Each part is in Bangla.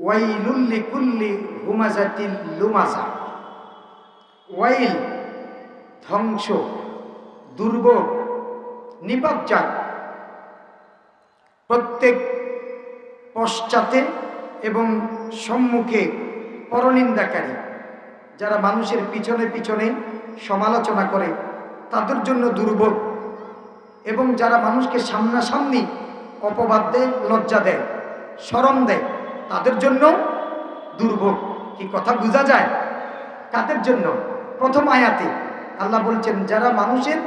ওয়াইলুল লিকুল্লি হুমাজাতিল লুমাজা। ওয়াইল ধ্বংস, দুর্ভোগ, নিপজ্জাত। প্রত্যেক পশ্চাতে এবং সম্মুখে পরনিন্দাকারী, যারা মানুষের পিছনে পিছনে সমালোচনা করে তাদের জন্য দুর্ভোগ, এবং যারা মানুষকে সামনাসামনি অপবাদ দেয়, লজ্জা দেয়, শরম দেয়, তাদের জন্য দুর্ভোগ। কি কথা বোঝা যায়? কাদের জন্য? প্রথম আয়াতে আল্লাহ বলছেন যারা মানুষের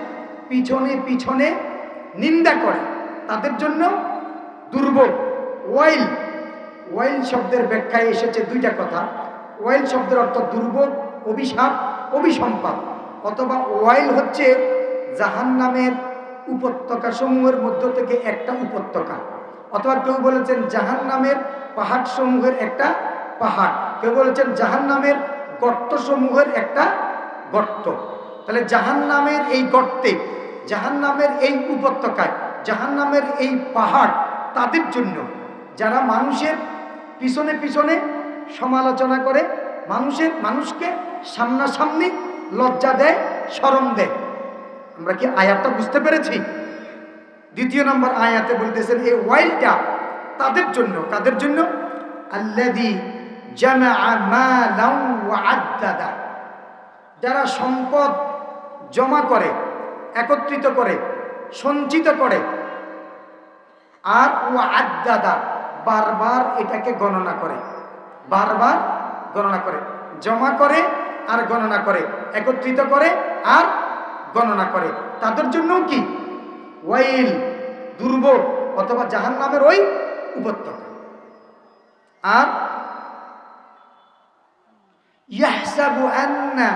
পিছনে পিছনে নিন্দা করে তাদের জন্য দুর্ভোগ। ওয়াইল, ওয়াইল শব্দের ব্যাখ্যায় এসেছে দুইটা কথা। ওয়াইল শব্দের অর্থ দুর্ভোগ, অভিশাপ, অভিসম্পাদ। অথবা ওয়াইল হচ্ছে জাহান্নামের উপত্যকা সমূহের মধ্য থেকে একটা উপত্যকা। অথবা কেউ বলেছেন জাহান্নামের পাহাড় সমূহের একটা পাহাড়, কেউ বলেছেন জাহান্নামের গর্ত সমূহের একটা গর্ত। তাহলে জাহান্নামের এই গর্তে, জাহান্নামের এই উপত্যকায়, জাহান্নামের এই পাহাড় তাদের জন্য যারা মানুষের পিছনে পিছনে সমালোচনা করে, মানুষকে সামনাসামনি লজ্জা দেয়, শরম দেয়। আমরা কি আয়াতটা বুঝতে পেরেছি? দ্বিতীয় নম্বর আয়াতে বলতেছেন এই ওয়াইলটা তাদের জন্য। কাদের জন্য? আল্লাযী জামাআ মালান ওয়া আদ্দাদা, যারা সম্পদ জমা করে, একত্রিত করে, সঞ্চিত করে, আর ওয়া আদ্দাদা বারবার এটাকে গণনা করে, বারবার গণনা করে, জমা করে আর গণনা করে, একত্রিত করে আর গণনা করে। তাদের জন্য কি ওয়াইল, দুর্ভোগ অথবা জাহান্নামের ওই উপত্যকা। আর ইয়াহসাবু আন্না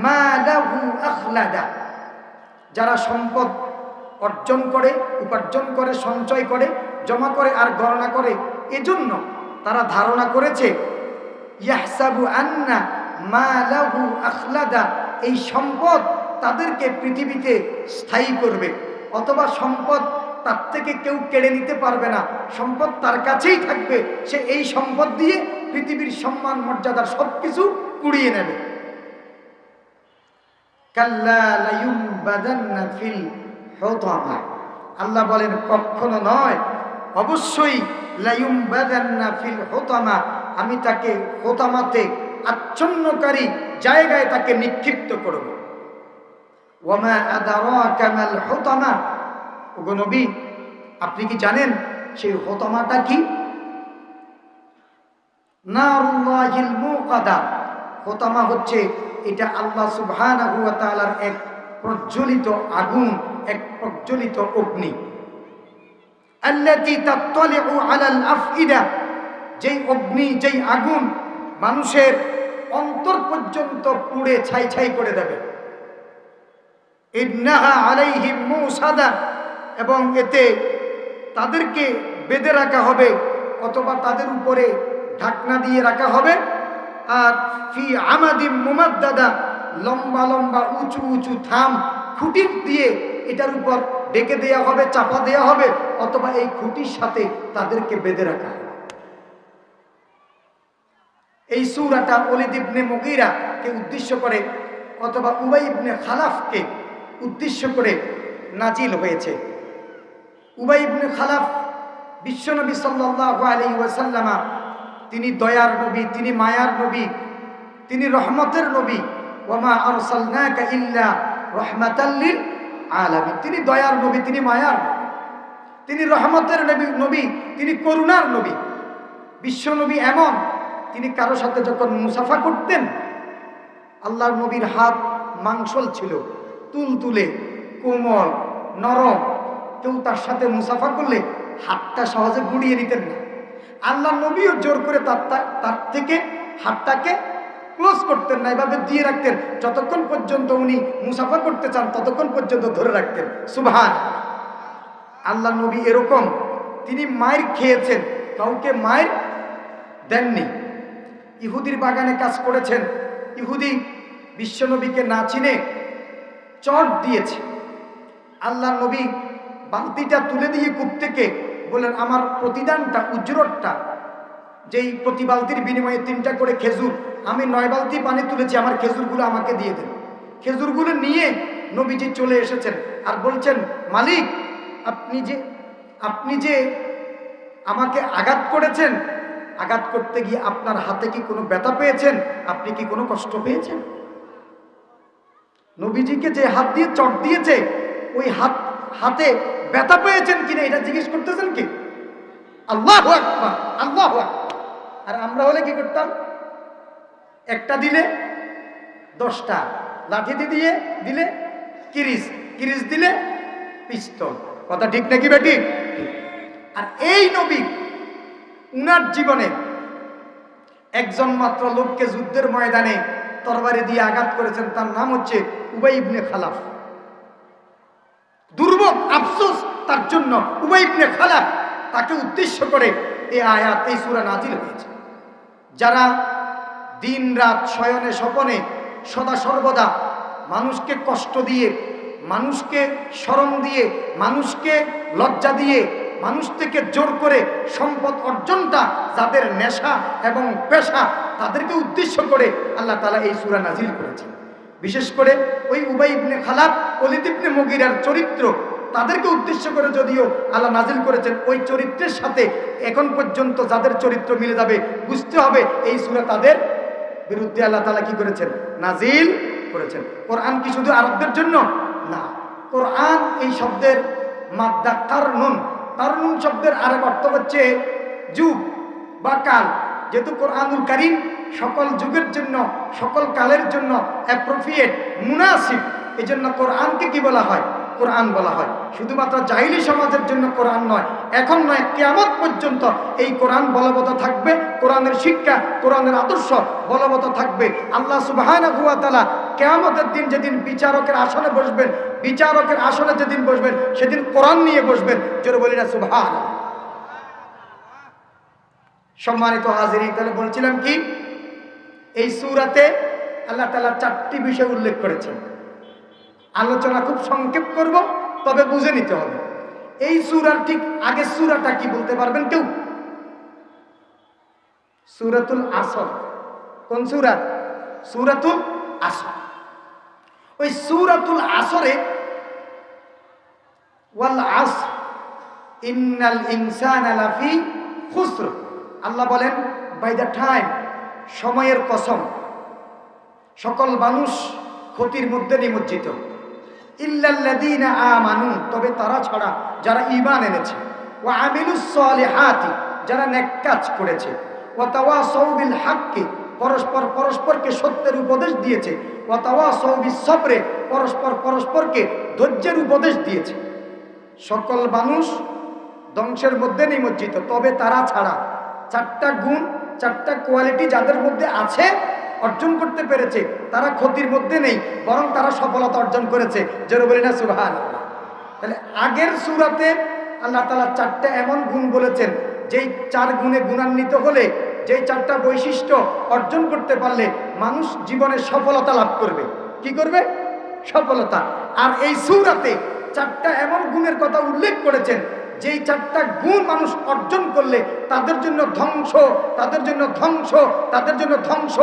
মালাহু আখলাদা, যারা সম্পদ অর্জন করে, উপার্জন করে, সঞ্চয় করে, জমা করে আর গণনা করে, এজন্য তারা ধারণা করেছে ইয়াহসাবু আন্না মালাহু আখলাদা, এই সম্পদ তাদেরকে পৃথিবীতে স্থায়ী করবে, অথবা সম্পদ তার থেকে কেউ কেড়ে নিতে পারবে না, সম্পদ তার কাছেই থাকবে, সে এই সম্পদ দিয়ে পৃথিবীর সম্মান মর্যাদার সবকিছু কুড়িয়ে নেবে। কাল্লা লায়ুমবাদান্না ফিল হুতামা, আল্লাহ বলেন কখনো নয়, অবশ্যই লায়ুমবাদান্না ফিল হুতামা, আমি তাকে হুতামাতে আচ্ছন্নকারী জায়গায় তাকে নিক্ষিপ্ত করব। ওয়ামা আদারাকা মাল হুতামা, ওগো নবী আপনি কি জানেন সেই হুতামাটা কি? নারুল্লাহিল মুকাদা, হুতামা হচ্ছে এটা আল্লাহ সুবহানাহু ওয়া তাআলার এক প্রজ্বলিত আগুন, এক প্রজ্বলিত অগ্নি। আল্লাতী তাত্তালিউ আলাল আফইদা, যেই অগ্নি, যেই আগুন মানুষের অন্তর পর্যন্ত পুড়ে ছাই ছাই করে দেবে। ইন্নাহা আলাইহিম মুসাদা, এবং এতে তাদেরকে বেঁধে রাখা হবে অথবা তাদের উপরে ঢাকনা দিয়ে রাখা হবে। আর ফি আমাদিম মুমাদ্দাদা, লম্বা লম্বা উঁচু উঁচু থাম, খুঁটি দিয়ে এটার উপর ডেকে দেয়া হবে, চাপা দেয়া হবে, অথবা এই খুঁটির সাথে তাদেরকে বেঁধে রাখা হবে। এই সূরাটা ওলীদ ইবনে মুগীরাকে উদ্দেশ্য করে অথবা উবাই ইবনে খালাফকে উদ্দেশ্য করে নাজিল হয়েছে। উবাই ইবনে খালাফ বিশ্বনবী সাল্লাল্লাহু আলাইহি ওয়াসাল্লাম, তিনি দয়ার নবী, তিনি মায়ার নবী, তিনি রহমতের নবী। ওয়ামা আরসালনাকা ইল্লা রাহমাতাল লিল আলামিন, তিনি দয়ার নবী, তিনি মায়ার নবী, তিনি রহমতের নবী, তিনি করুণার নবী। বিশ্বনবী এমন, তিনি কারো সাথে যখন মুসাফা করতেন, আল্লাহর নবীর হাত মাংসল ছিল, তুলতুলে, কোমল, নরম। কেউ তার সাথে মুসাফা করলে হাতটা সহজে গুড়িয়ে দিতেন না। আল্লাহ নবীও জোর করে তার থেকে হাতটাকে ক্লোজ করতেন না, এভাবে দিয়ে রাখতেন, যতক্ষণ পর্যন্ত উনি মুসাফা করতে চান ততক্ষণ পর্যন্ত ধরে রাখতেন। সুবহান আল্লাহ নবী এরকম, তিনি মায়ের খেয়েছেন, কাউকে মায়ের দেননি। ইহুদির বাগানে কাজ করেছেন, ইহুদি বিশ্বনবীকে না চিনে চট দিয়েছে। আল্লাহ নবী বালতিটা তুলে দিয়ে কূপ থেকে বললেন আমার প্রতিদানটা, উজরতটা যেই প্রতি বালতির বিনিময়ে 3টা করে খেজুর, আমি 9 বালতি পানি তুলেছি, আমার খেজুরগুলো আমাকে দিয়ে দেন। খেজুরগুলো নিয়ে নবীজি চলে এসেছেন আর বলছেন, মালিক আপনি যে আমাকে আঘাত করেছেন, আঘাত করতে গিয়ে আপনার হাতে কি কোনো ব্যথা পেয়েছেন? আপনি কি কোনো কষ্ট পেয়েছেন? নবীজিকে যে হাত দিয়ে চট দিয়েছে, ওই হাতে ব্যথা পেয়েছেন কিনা এটা জিজ্ঞেস করতেছেন কি? আল্লাহু আকবার, আল্লাহু আকবার। আর আমরা হলে কি করতাম? একটা দিলে 10টা, লাঠি দিয়ে দিলে কিরিস দিলে পিস্তল। কথা ঠিক নাকি বেটি? আর এই নবী উনার জীবনে একজন মাত্র লোককে যুদ্ধের ময়দানে তরবারি দিয়ে আঘাত করেছেন, তার নাম হচ্ছে উবাই ইবনে খালাফ। দুর্ভোগ, আফসোস তার জন্য। উবাই ইবনে খালাফ, তাকে উদ্দেশ্য করে এই আয়াত, এই সূরা নাজিল হয়েছে। যারা দিন রাত শয়নে স্বপনে সদা সর্বদা মানুষকে কষ্ট দিয়ে, মানুষকে শরম দিয়ে, মানুষকে লজ্জা দিয়ে, মানুষ থেকে জোর করে সম্পদ অর্জনটা যাদের নেশা এবং পেশা, তাদেরকে উদ্দেশ্য করে আল্লাহ তাআলা এই সূরা নাজিল করেছেন। বিশেষ করে ওই উবাই ইবনে খালাফ, ওলীদ ইবনে মুগীরার চরিত্র, তাদেরকে উদ্দেশ্য করে যদিও আল্লাহ নাজিল করেছেন, ওই চরিত্রের সাথে এখন পর্যন্ত যাদের চরিত্র মিলে যাবে, বুঝতে হবে এই সূরা তাদের বিরুদ্ধে আল্লাহ তাআলা কি করেছেন? নাজিল করেছেন। কোরআন কি শুধু আরবদের জন্য না। কোরআন এই শব্দের মাদ্দা কারনুন, কারনুন শব্দের আরেক অর্থ হচ্ছে যুগ বা কাল। যেহেতু কোরআনুল কারীম সকল যুগের জন্য, সকল কালের জন্য অ্যাপ্রোপ্রিয়েট, মুনাসিব, এই জন্য কোরআনকে কি বলা হয়? কোরআন বলা হয়। শুধুমাত্র জাহিলি সমাজের জন্য কোরআন নয়, এখন নয়, কিয়ামত পর্যন্ত এই কোরআন বলবৎ থাকবে। কোরআনের শিক্ষা, কোরআনের আদর্শ বলবৎ থাকবে। আল্লাহ সুবহানাহু ওয়া তাআলা কিয়ামতের দিন যেদিন বিচারকের আসনে বসবেন, বিচারকের আসনে যেদিন বসবেন, সেদিন কোরআন নিয়ে বসবেন। জোরে বলি না সুবহানাল্লাহ। সম্মানিত হাজিরিন, তাহলে বলছিলাম কি, এই সূরাতে আল্লাহ তাআলা 4টি বিষয় উল্লেখ করেছেন। আলোচনা খুব সংক্ষেপ করব, তবে বুঝে নিতে হবে। এই সূরার ঠিক আগের সূরাটা কি বলতে পারবেন কেউ? সূরাতুল আসর। কোন সূরা? সূরাতুল আসর। ওই সূরাতুল আসরে ওয়াল আসর ইন্নাল ইনসানা লাফি খুসর, আল্লাহ বলেন বাই দ্য টাইম, সময়ের কসম, সকল মানুষ ক্ষতির মধ্যে নিমজ্জিত। ইল্লাল্লাযীনা আমানু, তবে তারা ছাড়া যারা ঈমান এনেছে। ওয়া আমিলুস সলিহাতি, যারা নেক কাজ করেছে। ওয়া তাওয়াসাউ বিল হাক্কি, পরস্পরকে সত্যের উপদেশ দিয়েছে। ওয়া তাওয়াসাউ বিস সবরে, পরস্পরকে ধৈর্যের উপদেশ দিয়েছে। সকল মানুষ ধ্বংসের মধ্যে নিমজ্জিত, তবে তারা ছাড়া। 4টা গুণ, 4টা কোয়ালিটি যাদের মধ্যে আছে, অর্জন করতে পেরেছে, তারা ক্ষতির মধ্যে নেই, বরং তারা সফলতা অর্জন করেছে। জোরে বলি না সুবহানাল্লাহ। তাহলে আগের সূরাতে আল্লাহ তাআলা 4টা এমন গুণ বলেছেন, যেই 4 গুণে গুণান্বিত হলে, যেই 4টা বৈশিষ্ট্য অর্জন করতে পারলে মানুষ জীবনে সফলতা লাভ করবে। কি করবে? সফলতা। আর এই সূরাতে 4টা এমন গুণের কথা উল্লেখ করেছেন, যেই 4টা গুণ মানুষ অর্জন করলে তাদের জন্য ধ্বংস, তাদের জন্য ধ্বংস, তাদের জন্য ধ্বংস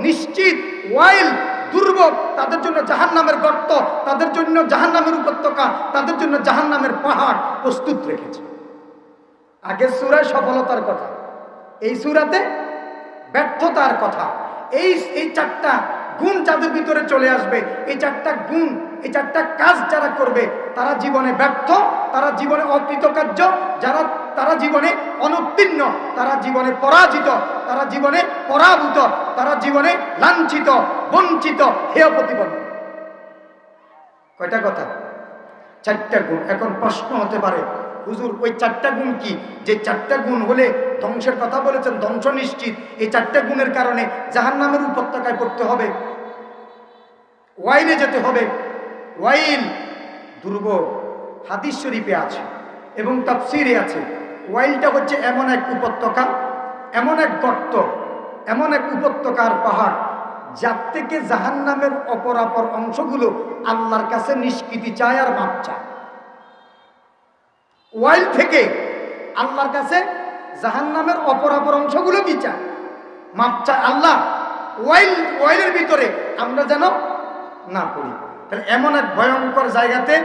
নিশ্চিত। ওয়াইল, দুর্ভোগ, তাদের জন্য জাহান্নামের গর্ত, তাদের জন্য জাহান্নামের উপত্যকা, তাদের জন্য জাহান্নামের পাহাড় প্রস্তুত রেখেছে। আগের সূরায় সফলতার কথা, এই সূরাতে ব্যর্থতার কথা। এই 4টা গুণ যাদের ভিতরে চলে আসবে, এই 4টা গুণ, এই 4টা কাজ যারা করবে, তারা জীবনে ব্যর্থ, তারা জীবনে অকৃতকার্য, তারা জীবনে অনুত্তীর্ণ, তারা জীবনে পরাজিত, তারা জীবনে পরাভূত, তারা জীবনে লাঞ্ছিত, বঞ্চিত, হেয় প্রতিপন্ন। কয়টা কথা? 4টা গুণ। এখন প্রশ্ন হতে পারে, হুজুর ওই 4টা গুণ কি? যে 4টা গুণ হলে ধ্বংসের কথা বলেছেন, ধ্বংস নিশ্চিত, এই 4টা গুণের কারণে জাহান্নামের উপত্যকায় পড়তে হবে, ওয়াইলে যেতে হবে। ওয়াইল, দুর্ভোগ, হাদিস শরীফে আছে এবং তাফসীরে আছে। ওয়াইলটা হচ্ছে এমন এক উপত্যকা, এমন এক গর্ত, এমন এক উপত্যকার পাহাড়, যার থেকে জাহান্নামের অপরাপর অংশগুলো আল্লাহর কাছে নিষ্কৃতি চায় আর মাপ চায়। ওয়াইল থেকে আল্লাহর কাছে জাহান্নামের অপর অংশগুলো কি চায়? মাপ চায় আল্লাহ ওয়াইলের ভিতরে আমরা যেন না পড়ি। তাহলে এমন এক ভয়ঙ্কর জায়গাতে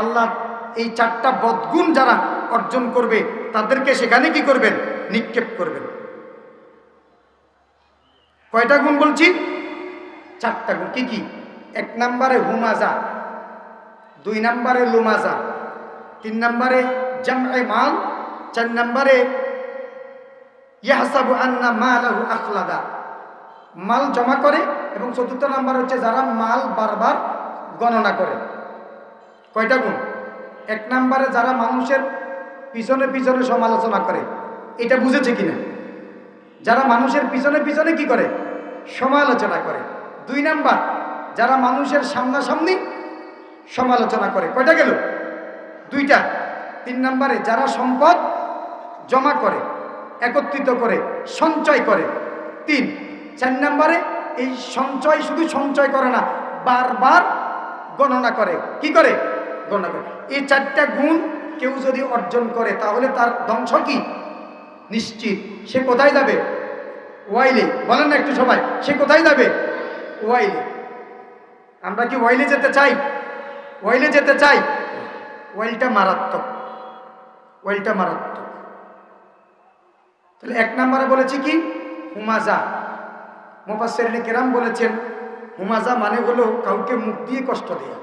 আল্লাহ এই 4টা বদগুণ যারা অর্জন করবে তাদেরকে সেখানে কি করবেন? নিক্ষেপ করবেন। কয়টা গুণ বলছি? 4টা গুণ। কি কি? 1 নম্বরে হুমাজা, 2 নম্বরে লুমাজা, 3 নম্বরে জামএ মাল, 4 নম্বরে ইয়াহসাবু আন্না মালাহু আখলাদা, মাল জমা করে, এবং 4র্থ নাম্বার হচ্ছে যারা মাল বারবার গণনা করে। কয়টা গুণ? 1 নম্বরে যারা মানুষের পিছনে পিছনে সমালোচনা করে, এটা বুঝেছে কিনা? যারা মানুষের পিছনে পিছনে কি করে? সমালোচনা করে। 2 নাম্বার যারা মানুষের সামনাসামনি সমালোচনা করে। কয়টা গেল? 2টা। 3 নম্বরে যারা সম্পদ জমা করে, একত্রিত করে, সঞ্চয় করে, 3। 4 নম্বরে এই সঞ্চয় শুধু সঞ্চয় করে না, বারবার গণনা করে। কি করে? গণনা করে। এই 4টা গুণ কেউ যদি অর্জন করে তাহলে তার ধ্বংস কি? নিশ্চিত। সে কোথায় যাবে? ওয়াইলে। বলেন না একটু সবাই, সে কোথায় যাবে? ওয়াইলে। আমরা কি ওয়াইলে যেতে চাই? ওয়াইলে যেতে চাই? ওয়াইলটা মারাত্মক, ওয়াইলটা মারাত্মক। তাহলে 1 নম্বরে বলেছি কি? হুমাজা। মুফাসসিরিনে কেরাম বলেছেন হুমাজা মানে হলো কাউকে মুখ দিয়ে কষ্ট দেয়া,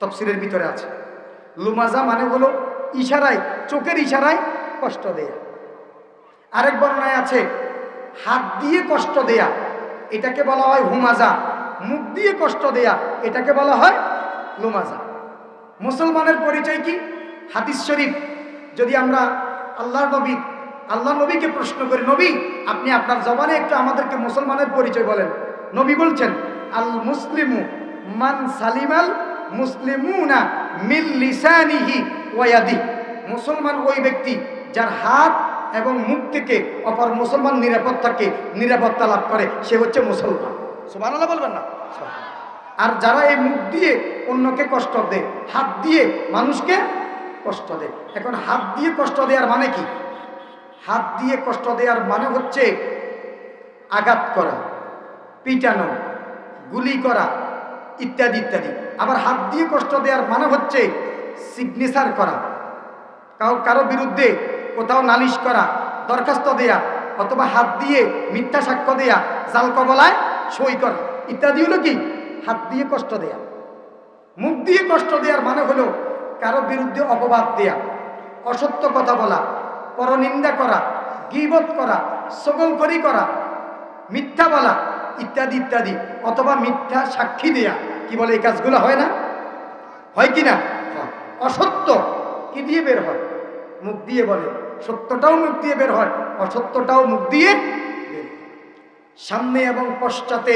তাফসীরের ভিতরে আছে। লুমাজা মানে হলো ইশারায়, চোখের ইশারায় কষ্ট দেয়া। আরেক বর্ণনায় আছে হাত দিয়ে কষ্ট দেয়া, এটাকে বলা হয় হুমাজা। মুখ দিয়ে কষ্ট দেয়া, এটাকে বলা হয় লুমাজা। মুসলমানের পরিচয় কি? হাদিস শরীফ যদি আমরা আল্লাহ নবীকে প্রশ্ন করি, নবী আপনি আপনার জবানে একটু আমাদেরকে মুসলমানের পরিচয় বলেন। নবী বলছেন আল মুসলিমু মান সালিমাল মুসলিমুনা মিন লিসানিহি ওয়া ইয়াদিহি। মুসলমান ওই ব্যক্তি যার হাত এবং মুখ থেকে অপর মুসলমান নিরাপত্তা লাভ করে, সে হচ্ছে মুসলমান। সুবহানাল্লাহ বলবেন না? আর যারা এই মুখ দিয়ে অন্যকে কষ্ট দেয়, হাত দিয়ে মানুষকে কষ্ট দেয়। এখন হাত দিয়ে কষ্ট দেওয়ার মানে কি? হাত দিয়ে কষ্ট দেওয়ার মানে হচ্ছে আঘাত করা, পিটানো, গুলি করা, ইত্যাদি ইত্যাদি। আবার হাত দিয়ে কষ্ট দেওয়ার মানে হচ্ছে সিগনেচার করা, কারো বিরুদ্ধে কোথাও নালিশ করা, দরখাস্ত দেয়া, অথবা হাত দিয়ে মিথ্যা সাক্ষ্য দেয়া, জাল কবলায় সই করা, ইত্যাদি হলো কি? হাত দিয়ে কষ্ট দেয়া। মুখ দিয়ে কষ্ট দেওয়ার মানে হলো কারো বিরুদ্ধে অপবাদ দেয়া, অসত্য কথা বলা, পরনিন্দা করা, গীবত করা, চগলখড়ি করা, মিথ্যা বলা, ইত্যাদি ইত্যাদি, অথবা মিথ্যা সাক্ষী দেয়া। কি বলে? এই কাজগুলো হয় না? হয় কি না? অসত্য কি দিয়ে বের হয়? মুখ দিয়ে বলে। সত্যটাও মুখ দিয়ে বের হয়, অসত্যটাও মুখ দিয়ে বের হয়। সামনে এবং পশ্চাতে,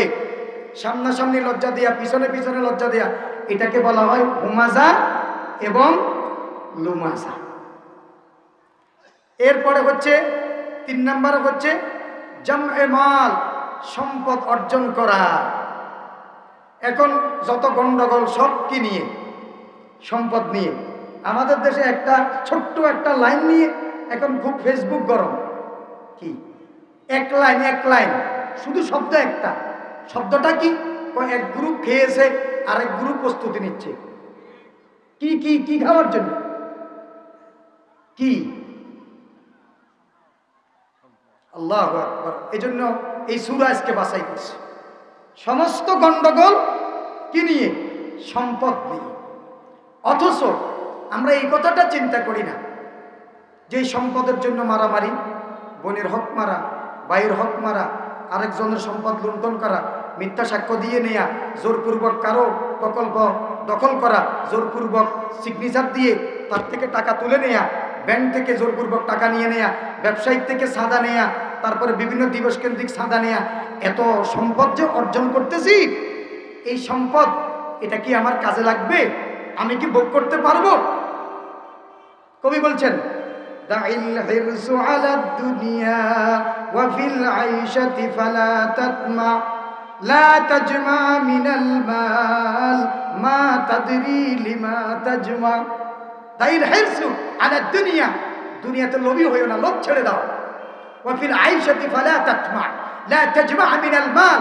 সামনাসামনি লজ্জা দেয়া, পিছনে পিছনে লজ্জা দেয়া, এটাকে বলা হয় হুমাজা এবং লুমাজা। এরপরে হচ্ছে 3 নম্বর হচ্ছে জামএ মাল, সম্পদ অর্জন করা। এখন যত গন্ডগোল সব কি নিয়ে? সম্পদ নিয়ে। আমাদের দেশে ছোট্ট একটা লাইন নিয়ে এখন খুব ফেসবুক গরম। কি? এক লাইন শুধু শব্দ একটা। শব্দটা কি? এক গ্রুপ খেয়েছে, আরেক গ্রুপ প্রস্তুতি নিচ্ছে। কি কি কি খাওয়ার জন্য? কি? আল্লাহু আকবার। এজন্য এই সূরা আজকে বাছাই করছে। সমস্ত গন্ডগোল কি নিয়ে? সম্পদ নিয়ে। অথচ আমরা এই কথাটা চিন্তা করি না যে সম্পদের জন্য মারামারি, বোনের হক মারা, ভাইয়ের হক মারা, আরেকজনের সম্পদ লুণ্ঠন করা, মিথ্যা সাক্ষ্য দিয়ে নেয়া, জোরপূর্বক কারো প্রকল্প দখল করা, জোরপূর্বক সিগনেচার দিয়ে তার থেকে টাকা তুলে নেয়া, ব্যাংক থেকে জোরপূর্বক টাকা নিয়ে নেয়া, ব্যবসায়িক থেকে সাদা নেয়া, তারপরে বিভিন্ন দিবস কেন্দ্রিক সাদা নেয়া। এত সম্পদ যে অর্জন করতেছি, এই সম্পদ এটা কি আমার কাজে লাগবে? আমি কি ভোগ করতে পারবো? কবি বলছেন দাইল হিরসু আলা দুনিয়া ওয়া ফিল আইশাতি ফালা তাতমা লা তাজমা মিনাল মাল মা তাদরি লিমা তাজমা। দাইল হিরসু আলা দুনিয়া, দুনিয়াতে লোভী হইও না, লোভ ছেড়ে দাও। ওয়াফিল আইশাতি ফালা তাতমা লা তাজমা মিনাল মাল,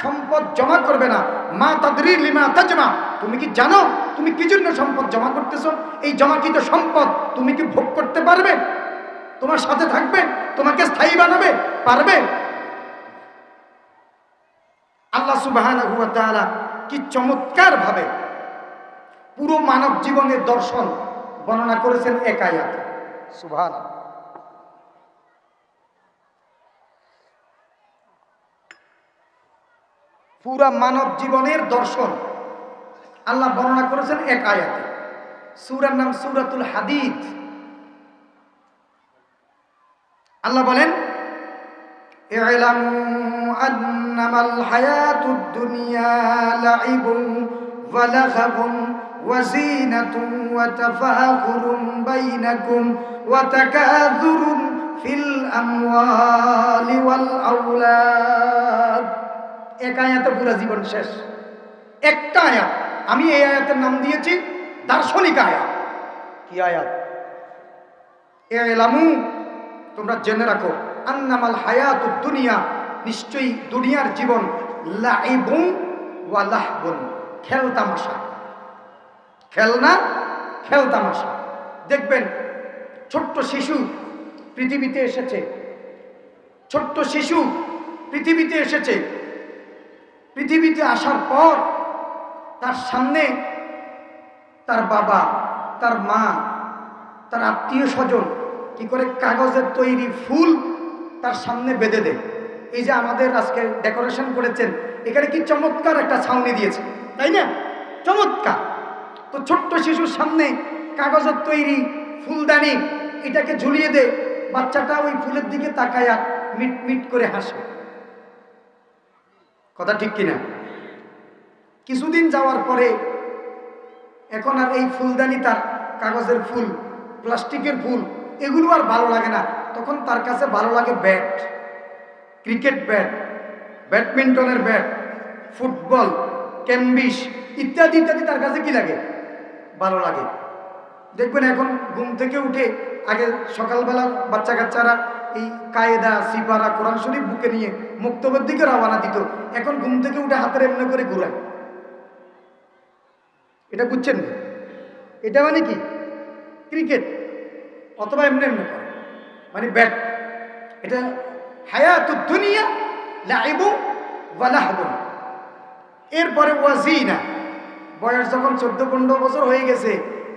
সম্পদ জমা করবে না। মা তাদরি লিমা তাজমা, তুমি কি জানো তুমি কি জন্য সম্পদ জমা করতেছো? এই জমাকৃত সম্পদ তুমি কি ভোগ করতে পারবে? তোমার সাথে থাকবে? তোমাকে স্থায়ী বানাবে? পারবে? আল্লাহ সুবহানাহু ওয়া তাআলা কি চমৎকার ভাবে পুরো মানব জীবনের দর্শন বর্ণনা করেছেন এক আয়াতে। সুবহানাল্লাহ। পুরা মানব জীবনের দর্শন আল্লাহ বর্ণনা করেছেন এক আয়াতে। সূরার নাম সূরাতুল হাদিদ। আল্লাহ বলেন, ই'লামু আন্নামাল হায়াতুদ দুনিয়া লাইবুন ওয়া লাহবুন ওয়া যিনাতুন ওয়া তাফাখুরুন বাইনাকুম ওয়া তাকাযুরুন ফিল আমওয়ালি ওয়াল আওলাদ। এক আয়াতে পুরো জীবন শেষ। একটা আয়াত, আমি এই আয়াতের নাম দিয়েছি দার্শনিক আয়াত। কি আয়াত? ই'লামু, তোমরা জেনে রাখো, আন্নামাল হায়াতুদ দুনিয়া, নিশ্চয়ই দুনিয়ার জীবন, লাইবুন ওয়া লাহবুন, খেলতামাশা। খেলনা, খেলতামাশা। দেখবেন ছোট্ট শিশু পৃথিবীতে এসেছে, ছোট্ট শিশু পৃথিবীতে এসেছে। পৃথিবীতে আসার পর তার সামনে তার বাবা, তার মা, তার আত্মীয় স্বজন কি করে কাগজের তৈরি ফুল তার সামনে বেঁধে দেয়। এই যে আমাদের আজকে ডেকোরেশন করেছেন, এখানে কি চমৎকার একটা ছাউনি দিয়েছে, তাই না? চমৎকার। তো ছোট্ট শিশুর সামনে কাগজের তৈরি ফুলদানি এটাকে ঝুলিয়ে দেয়, বাচ্চাটা ওই ফুলের দিকে তাকায়া মিট মিট করে হাসে। কথা ঠিক কিনা? কিছুদিন যাওয়ার পরে এখন আর এই ফুলদানি, তার কাগজের ফুল, প্লাস্টিকের ফুল, এগুলো আর ভালো লাগে না। তখন তার কাছে ভালো লাগে ব্যাট, ক্রিকেট ব্যাট, ব্যাডমিন্টনের ব্যাট, ফুটবল, ক্যানভিস ইত্যাদি ইত্যাদি। তার কাছে কি লাগে? ভালো লাগে। দেখবেন এখন ঘুম থেকে উঠে আগে সকালবেলা বাচ্চা কাচ্চারা এই কায়েদা, সিপারা, কোরআন শরীফ বুকে নিয়ে মুক্তবের দিকে রওনা দিত। এখন ঘুম থেকে উঠে হাতের এমনি করে ঘুরায়। এটা বুঝছেন না? এটা মানে কি? ক্রিকেট, অথবা এমনি এমনি করে, মানে ব্যাট। এটা হায়াতুদ দুনিয়া লাইবুন ওয়া লাহবুন। এরপরে ওয়াজিনা, বয়স যখন 14-15 বছর হয়ে গেছে,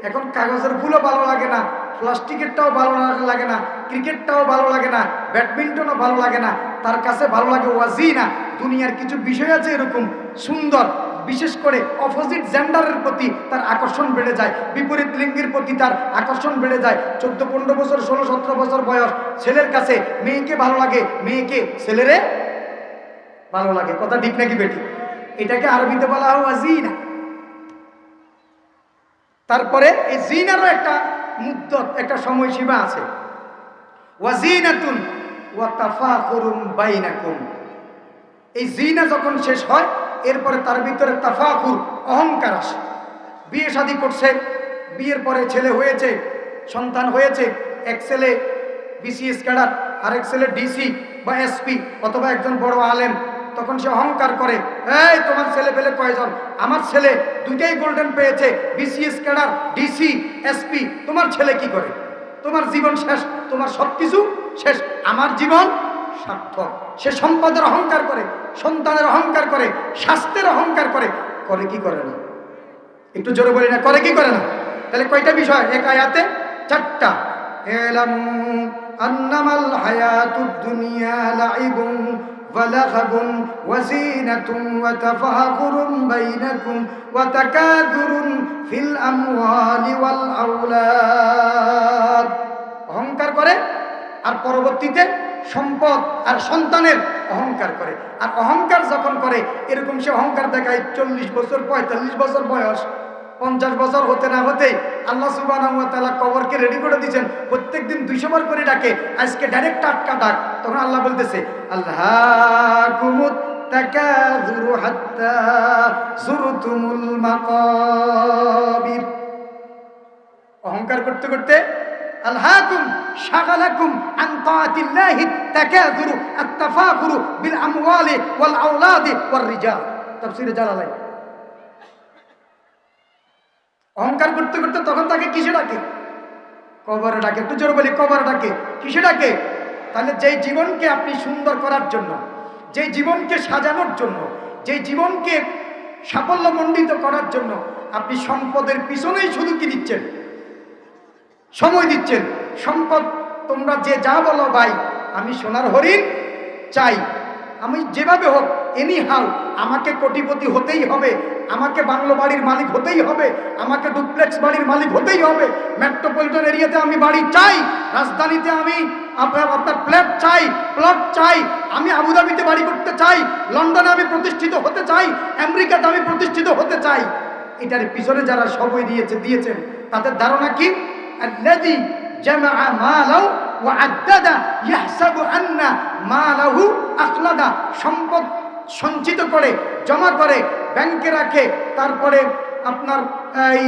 এখন কাগজের ফুলও ভালো লাগে না, প্লাস্টিকেরটাও ভালো লাগে না, ক্রিকেটটাও ভালো লাগে না, ব্যাডমিন্টনও ভালো লাগে না। তার কাছে ভালো লাগে ওয়াজিনা, দুনিয়ার কিছু বিষয় আছে এরকম সুন্দর, বিশেষ করে অপোজিট জেন্ডারের প্রতি তার আকর্ষণ বেড়ে যায়, বিপরীত লিঙ্গের প্রতি তার আকর্ষণ বেড়ে যায়। 14-15 বছর, 16-17 বছর বয়স ছেলের কাছে মেয়েকে ভালো লাগে, মেয়েকে ছেলেরে ভালো লাগে। কথা ঠিক নাকি বেটি? এটাকে আরবিতে বলা হয় ওয়াজিনা। তারপরে এই জিনারও একটা মুদ্দত, একটা সময়সীমা আছে। ওয়াজিনাতুন ওয়া তাফাখুরুম বাইনাকুম। এই জিনা যখন শেষ হয়, এরপরে তার ভিতরে তাফাখুর, অহংকার আসে। বিয়ে শাদী করছে, বিয়ের পরে ছেলে হয়েছে, সন্তান হয়েছে, এক ছেলে বিসিএস ক্যাডার, আরেক ছেলে ডিসি বা এসপি অথবা একজন বড় আলেম। তখন সে অহংকার করে, এই তোমার ছেলে পেলে কয়জন? আমার ছেলে দুইটাই গোল্ডেন পেয়েছে, বিসিএস ক্যাডার, ডিসি, এসপি। তোমার ছেলে কি করে? তোমার জীবন শেষ, তোমার সব কিছু শেষ, আমার জীবন সার্থক। সে সম্পদের অহংকার করে, সন্তানের অহংকার করে, স্বাস্থ্যের অহংকার করে। করে কি করে না? একটু জোরে বলি না, করে কি করে না? তাহলে কয়টা বিষয় এক আয়াতে? 4টা। ইলামু আন্নামাল হায়াতুদ দুনিয়া লাইবুন ওয়া লাহবুন ওয়া যিনাতুন ওয়া তাফাখুরুন বাইনাকুম ওয়া তাকাযুরুন ফিল আমওয়ালি ওয়াল আওলাদ। অহংকার করে, আর পরবর্তীতে সম্পদ আর সন্তানের অহংকার করে। আর অহংকার যখন করে, এরকম সে অহংকার দেখায় 40 বছর, 45 বছর বয়স, 50 বছর হতে না হতেই আল্লাহ সুবহানাহু ওয়া তাআলা কবরকে রেডি করে দিয়েছেন। প্রত্যেকদিন 200 বার করে ডাকে, আজকে ডাইরেক্ট টাটকা ডাক। তখন আল্লাহ বলতেছে, আল্লাহকুমুত তাকাযুরু হাত্তা যুরতুমুল মাকাবির। অহংকার করতে করতে আলহাকুম শাগালাকুম আন তাআতিল্লাহি তাকাযুরু আত-তাফাখুরু বিল আমওয়ালি ওয়াল আওলাদি ওয়ার রিজাল। তাফসীরে জালালাইন। অহংকার করতে করতে তখন তাকে কিসে ডাকে? কবরে ডাকে। একটু জোরে বলি, কবরে ডাকে। কিসে ডাকে? তাহলে যেই জীবনকে আপনি সুন্দর করার জন্য, যেই জীবনকে সাজানোর জন্য, যেই জীবনকে সাফল্যমণ্ডিত করার জন্য আপনি সম্পদের পিছনেই শুধু কি দিচ্ছেন? সময় দিচ্ছেন। সম্পদ তোমরা যে যা বলো, ভাই আমি সোনার হরিণ চাই, আমি যেভাবে হোক এনি হাউ আমাকে কোটিপতি হতেই হবে, আমাকে বাংলো বাড়ির মালিক হতেই হবে, আমাকে ডুপ্লেক্স বাড়ির মালিক হতেই হবে, মেট্রোপলিটন এরিয়াতে আমি বাড়ি চাই, রাজধানীতে আমি আপনার ফ্ল্যাট চাই, প্লট চাই, আমি আবুধাবিতে বাড়ি করতে চাই, লন্ডনে আমি প্রতিষ্ঠিত হতে চাই, আমেরিকাতে আমি প্রতিষ্ঠিত হতে চাই। এটার পিছনে যারা সময় দিয়েছেন তাদের ধারণা কি? আল্লাযী জামাআ মালাহু ওয়া আদ্দাদা ইয়াহসাবু আন্না মালাহু আখলাদা। সম্পদ সঞ্চিত করে, জমা করে, ব্যাংকে রাখে, তারপরে আপনার এই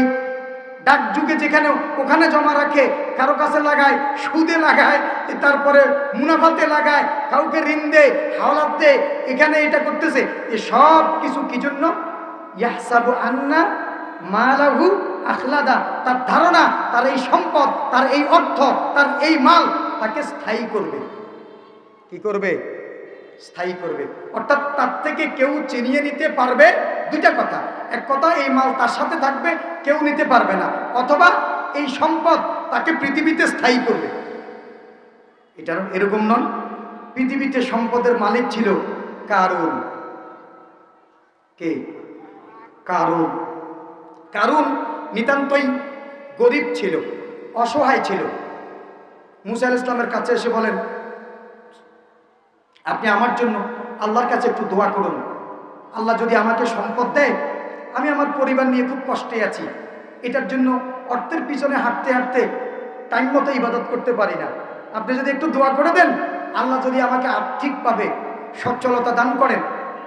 ডাক যুগে যেখানে ওখানে জমা রাখে, কারো কাছে লাগায়, সুদে লাগায়, তারপরে মুনাফাতে লাগায়, কাউকে ঋণ দেয়, হাওলাত দেয়, এখানে এটা করতেছে। এ সব কিছু কি জন্য? ইয়াহসাবু আন্না মালাহু আখলাদা। তার ধারণা তার এই সম্পদ, তার এই অর্থ, তার এই মাল তাকে স্থায়ী করবে। কি করবে? স্থায়ী করবে। অর্থাৎ তার থেকে কেউ চিনিয়ে নিতে পারবে দুইটা কথা। এক কথা, এই মাল তার সাথে থাকবে, কেউ নিতে পারবে না, অথবা এই সম্পদ তাকে পৃথিবীতে স্থায়ী করবে। এটা এরকম নয়। পৃথিবীতে সম্পদের মালিক ছিল কারুন। কে? কারুন। কারুন নিতান্তই গরিব ছিল, অসহায় ছিল। মুসা আলাইহিস সালামের কাছে এসে বলেন, আপনি আমার জন্য আল্লাহর কাছে একটু দোয়া করুন, আল্লাহ যদি আমাকে সম্পদ দেয়, আমি আমার পরিবার নিয়ে খুব কষ্টে আছি, এটার জন্য অর্থের পিছনে হাঁটতে হাঁটতে টাইম মতো ইবাদত করতে পারি না, আপনি যদি একটু দোয়া করে দেন, আল্লাহ যদি আমাকে আর্থিকভাবে সচ্ছলতা দান করেন,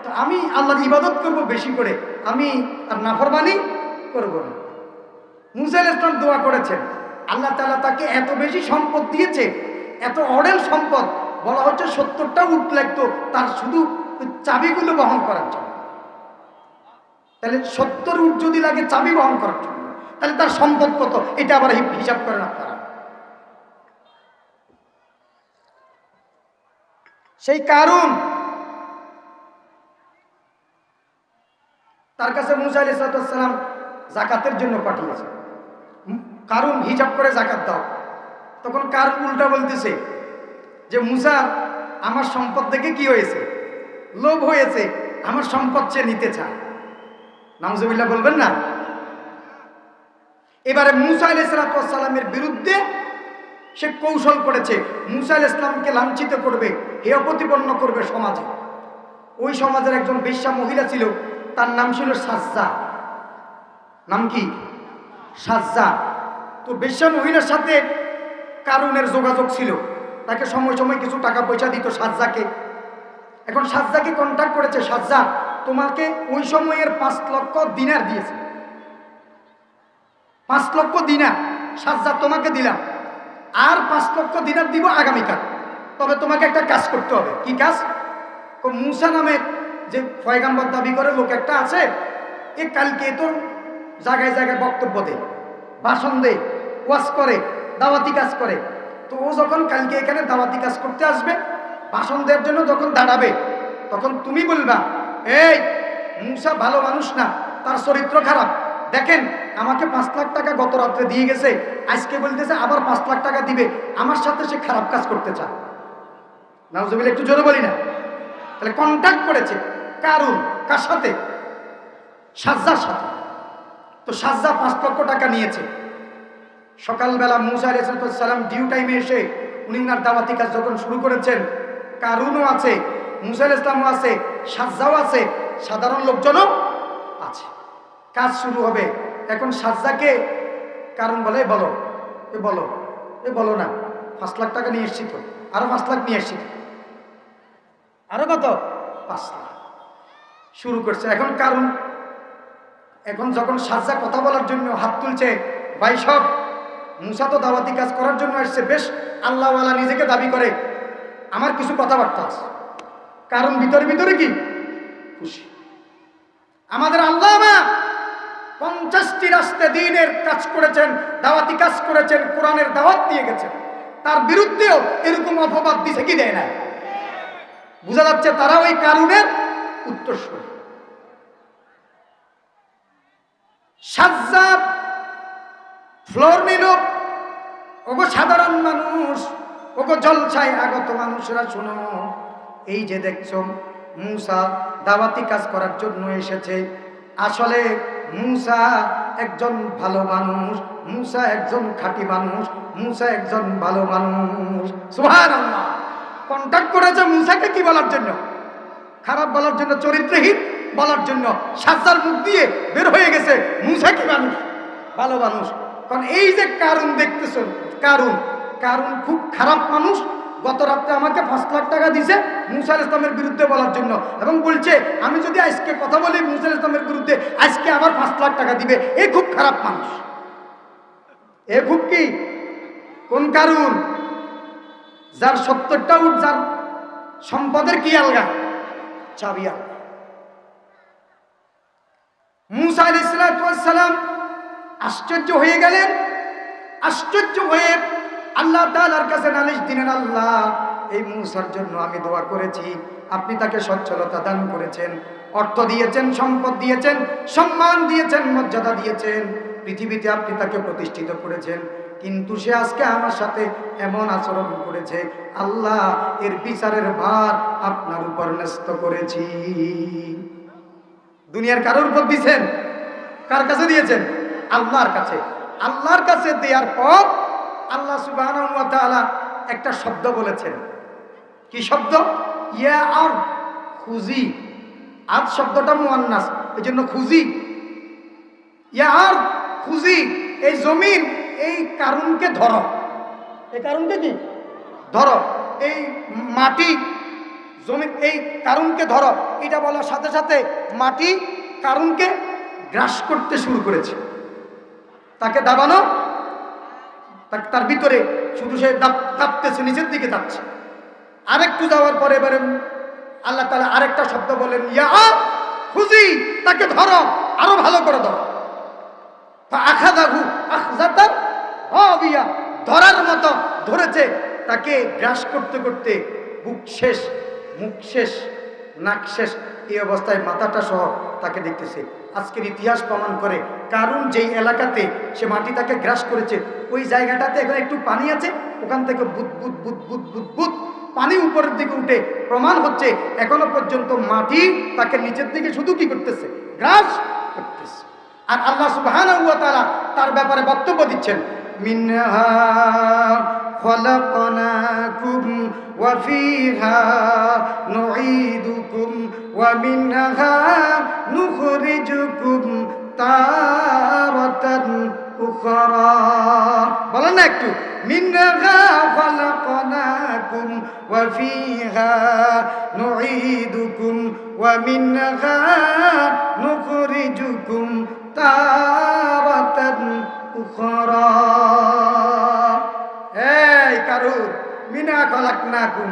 তো আমি আল্লাহর ইবাদত করব বেশি করে, আমি আর নাফরমানি করব না। মুসা আলাইহিস সালাম দোয়া করেছেন, আল্লাহ তাআলা তাকে এত বেশি সম্পদ দিয়েছে, এত অঢেল সম্পদ, বলা হচ্ছে 70টা উট লাগতো তার শুধু চাবিগুলো বহন করার জন্য। তাহলে 70 উট যদি লাগে চাবি বহন করার জন্য, তাহলে তার সম্পদ কত? এটা আবার হিসাব করেন আপনারা। সেই কারুন, তার কাছে মুসা আলাইহিস সালাম যাকাতের জন্য পাঠিয়েছে। কারুন হিসাব করে যাকাত দাও। তখন কারুন উল্টা বলতেছে যে মুসা, আমার সম্পদ দেখে কি হয়েছে? লোভ হয়েছে, আমার সম্পদ সে নিতে চায়। নাউজুবিল্লাহ বলবেন না? এবারে মুসা আলাইহিস সালামের বিরুদ্ধে সে কৌশল করেছে, মুসা আলাইহিস সালামকে লাঞ্ছিত করবে, হেয় প্রতিপন্ন করবে সমাজে। ওই সমাজের একজন বেশ্যা মহিলা ছিল, তার নাম ছিল সাজ্জা। নাম কি? সাজ্জা। তো বেশ্যা মহিলার সাথে কারুনের যোগাযোগ ছিল, তাকে সময় সময় কিছু টাকা পয়সা দিত সাজ্জাকে। এখন সাজ্জাকে কন্ট্যাক্ট করেছে, সাজ্জা তোমাকে ওই সময়ের 5 লক্ষ দিনার দিয়েছে, 5 লক্ষ দিনার সাজ্জা তোমাকে দিলাম, আর 5 লক্ষ দিনার দিব আগামীকাল। তবে তোমাকে একটা কাজ করতে হবে। কি কাজ? মুসা নামের যে পয়গাম্বর দাবি করে লোক একটা আছে, এ কালকে তো জায়গায় জায়গায় বক্তব্য দেয়, ভাষণ দেয়, ওয়াজ করে, দাওয়াতি কাজ করে। তো ও যখন কালকে এখানে দাওয়াতি কাজ করতে আসবে, ভাষণ দেওয়ার জন্য যখন দাঁড়াবে, তখন তুমি বলবা, এই মুসা ভালো মানুষ না, তার চরিত্র খারাপ, দেখেন আমাকে 5 লাখ টাকা গত রাত্রে দিয়ে গেছে, আজকে বলতেছে আবার 5 লাখ টাকা দিবে, আমার সাথে সে খারাপ কাজ করতে চায়। নাউজুবিল্লাহ, একটু জোরে বলি না? তাহলে কন্ট্যাক্ট করেছে কারুন কার সাথে? সাজ্জার সাথে। তো সাজ্জা 5 লক্ষ টাকা নিয়েছে। সকালবেলা মুসা আলাইহিস সালাম ডিউ টাইমে এসে উনি উনার দাওয়াতি কাজ যখন শুরু করেছেন, কারুনও আছে, মুসা আলাইহিস সালামও আছে, সাজ্জাও আছে, সাধারণ লোকজনও আছে। কাজ শুরু হবে। এখন সাজ্জাকে কারুন বলে, বলো এ বলো, এ বলো না, 5 লাখ টাকা নিয়ে এসছি তো, আরো 5 লাখ নিয়ে এসছি, আরো কত? 5 লাখ। শুরু করছে। এখন কারুন, এখন যখন সাজ্জা কথা বলার জন্য হাত তুলছে, ভাই সব মুসা তো দাওয়াতি কাজ করার জন্য আসছে, বেশ আল্লাহওয়ালা নিজেকে দাবি করে, আমার কিছু কথাবার্তা আছে, কারণ ভিতরে ভিতরে কি খুশি। আমাদের আল্লাহ 50টি রাস্তায় দ্বীনের কাজ করেছেন, দাওয়াতি কাজ করেছেন, কোরআনের দাওয়াত দিয়ে গেছেন, তার বিরুদ্ধেও এরকম অপবাদ দিছে কি দেয় না? বোঝা যাচ্ছে তারা ওই কারণের উত্তরসূরি। সাজ্জাদ ফ্লোর নিল, ওগো সাধারণ মানুষ, ওগো জলসায় আগত মানুষরা শোনো, এই যে দেখছো মুসা দাওয়াতি কাজ করার জন্য এসেছে, আসলে মুসা একজন ভালো মানুষ, মুসা একজন খাঁটি মানুষ, মুসা একজন ভালো মানুষ। সুবহানাল্লাহ। কন্টাক্ট করেছে মুসাকে কি বলার জন্য? খারাপ বলার জন্য, চরিত্রহীন বলার জন্য। সাজ্জার মুখ দিয়ে বের হয়ে গেছে মুসা কি মানুষ, ভালো মানুষ। কারণ এই যে কারণ দেখতেছ, কারণ খুব খারাপ মানুষ। গত রাত্রে আমাকে 5 লাখ টাকা দিছে মুসা আলাইহিস সালামের বিরুদ্ধে বলার জন্য, এবং বলছে আমি যদি আজকে কথা বলি মুসা আলাইহিস সালামের বিরুদ্ধে, আজকে আবার 5 লাখ টাকা দিবে। এই খুব খারাপ মানুষ। এ খুব কি কোন কারণ? যার 70টা উঠ, যার সম্পদের কি আলগা, চাবি আলগা। মুসা আলাইহিস সালাম আশ্চর্য হয়ে গেলেন। আশ্চর্য হয়ে আল্লাহ তাআলার কাছে নালিশ দিলেন, আল্লাহ এই মুসার জন্য আমি দোয়া করেছি, আপনি তাকে সচ্ছলতা দান করেছেন, অর্থ দিয়েছেন, সম্পদ দিয়েছেন, সম্মান দিয়েছেন, মর্যাদা দিয়েছেন, পৃথিবীতে আপনি তাকে প্রতিষ্ঠিত করেছেন, কিন্তু সে আজকে আমার সাথে এমন আচরণ করেছে, আল্লাহ এর বিচারের ভার আপনার উপর ন্যস্ত করেছি। দুনিয়ার কারোর উপর দিয়েছেন? কার কাছে দিয়েছেন? আল্লাহর কাছে। আল্লাহর কাছে দেওয়ার পর আল্লাহ সুবহানাহু ওয়া তাআলা একটা শব্দ বলেছেন। কি শব্দ? ইয়া আর খুজি। আর শব্দটা মুয়ান্নাস, এজন্য খুজি। ইয়া আর খুজি, এই জমিন, এই কারণকে ধরো। এই কারণকে কি ধরো? এই মাটি, জমিন, এই কারণকে ধরো। এটা বলার সাথে সাথে মাটি কারণকে গ্রাস করতে শুরু করেছে, তাকে দাবানো, তার ভিতরে শুধু সে দাপতেছে, নিচের দিকে যাচ্ছে। আরেকটু যাওয়ার পরে এবারে আল্লাহ তাআলা আরেকটা শব্দ বলেন, ইয়া খুজি, তাকে ধরো, আরো ভালো করে ধরো। আখাযাহু আখযাতান রাবিয়া, ধরার মতো ধরেছে, তাকে গ্রাস করতে করতে বুক শেষ, মুখ শেষ, নাক শেষ, এই অবস্থায় মাথাটা সহ তাকে দেখতেছে। আজকের ইতিহাস প্রমাণ করে, কারণ যেই এলাকাতে সে মাটি তাকে গ্রাস করেছে, ওই জায়গাটাতে এখন একটু পানি আছে, ওখান থেকে বুদ বুদ বুদ বুদ বুদ বুদ পানি উপরের দিকে উঠে প্রমাণ হচ্ছে এখনো পর্যন্ত মাটি তাকে নিচের দিকে শুধু কি করতেছে, গ্রাস করতেছে। আর আল্লাহ সুবহানাহু ওয়া তাআলা তার ব্যাপারে বক্তব্য দিচ্ছেন, মিনহা খলাকনাকুম ওয়া ফিহা নুঈদুকুম ওয়া মিনহা নুখরিজুকুম তারাতান উখরা। বলেন না একটু, মিনহা খলাকনাকুম ওয়া ফিহা নুঈদুকুম ওয়া মিনহা নুখরিজুকুম তারাতান উখরা। এই কারণ মিনা খলাকনাকুম,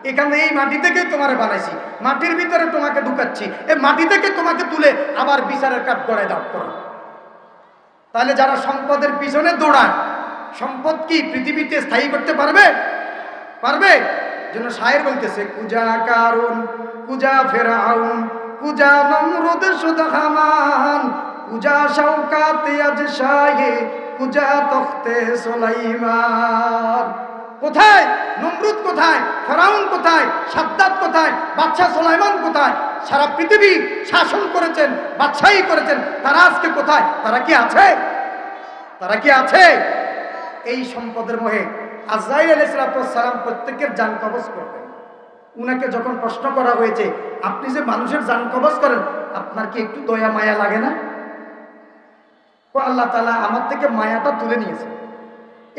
এখানে এই মাটি থেকে তোমারে বানাইছি, মাটির ভিতরে তোমাকে ঢুকাচ্ছি, এই মাটি থেকে তোমাকে তুলে আবার বিচারের কাঠ গড়ায় দাও করো। তাহলে যারা সম্পদের পিছনে দৌড়ায়, সম্পদ কি পৃথিবীতে স্থায়ী করতে পারবে? পারবে? জন্য শায়ের বলতেছে, কুজা কারুন, কুজা ফেরাউন, কুজা নমরুদ শুধু হামান, কুজা শাওকাতে আজ শাহে, কুজা তখতে সুলাইমান। কোথায় নমরুদ, কোথায় ফেরাউন, কোথায় সাদ্দাত, কোথায় বাদশা সুলাইমান, কোথায়? সারা পৃথিবী শাসন করেছেন, বাদশাহী করেছেন, তারা আজকে কোথায়? তারা কি আছে? তারা কি আছে? এই সম্পদের মোহে আজরাইল আলাইহিস সালাম প্রত্যেকের জান কবজ করবেন। উনাকে যখন প্রশ্ন করা হয়েছে, আপনি যে মানুষের জান কবজ করেন, আপনার কি একটু দয়া মায়া লাগে না? ও আল্লাহ তাআলা আমার থেকে মায়াটা তুলে নিয়েছে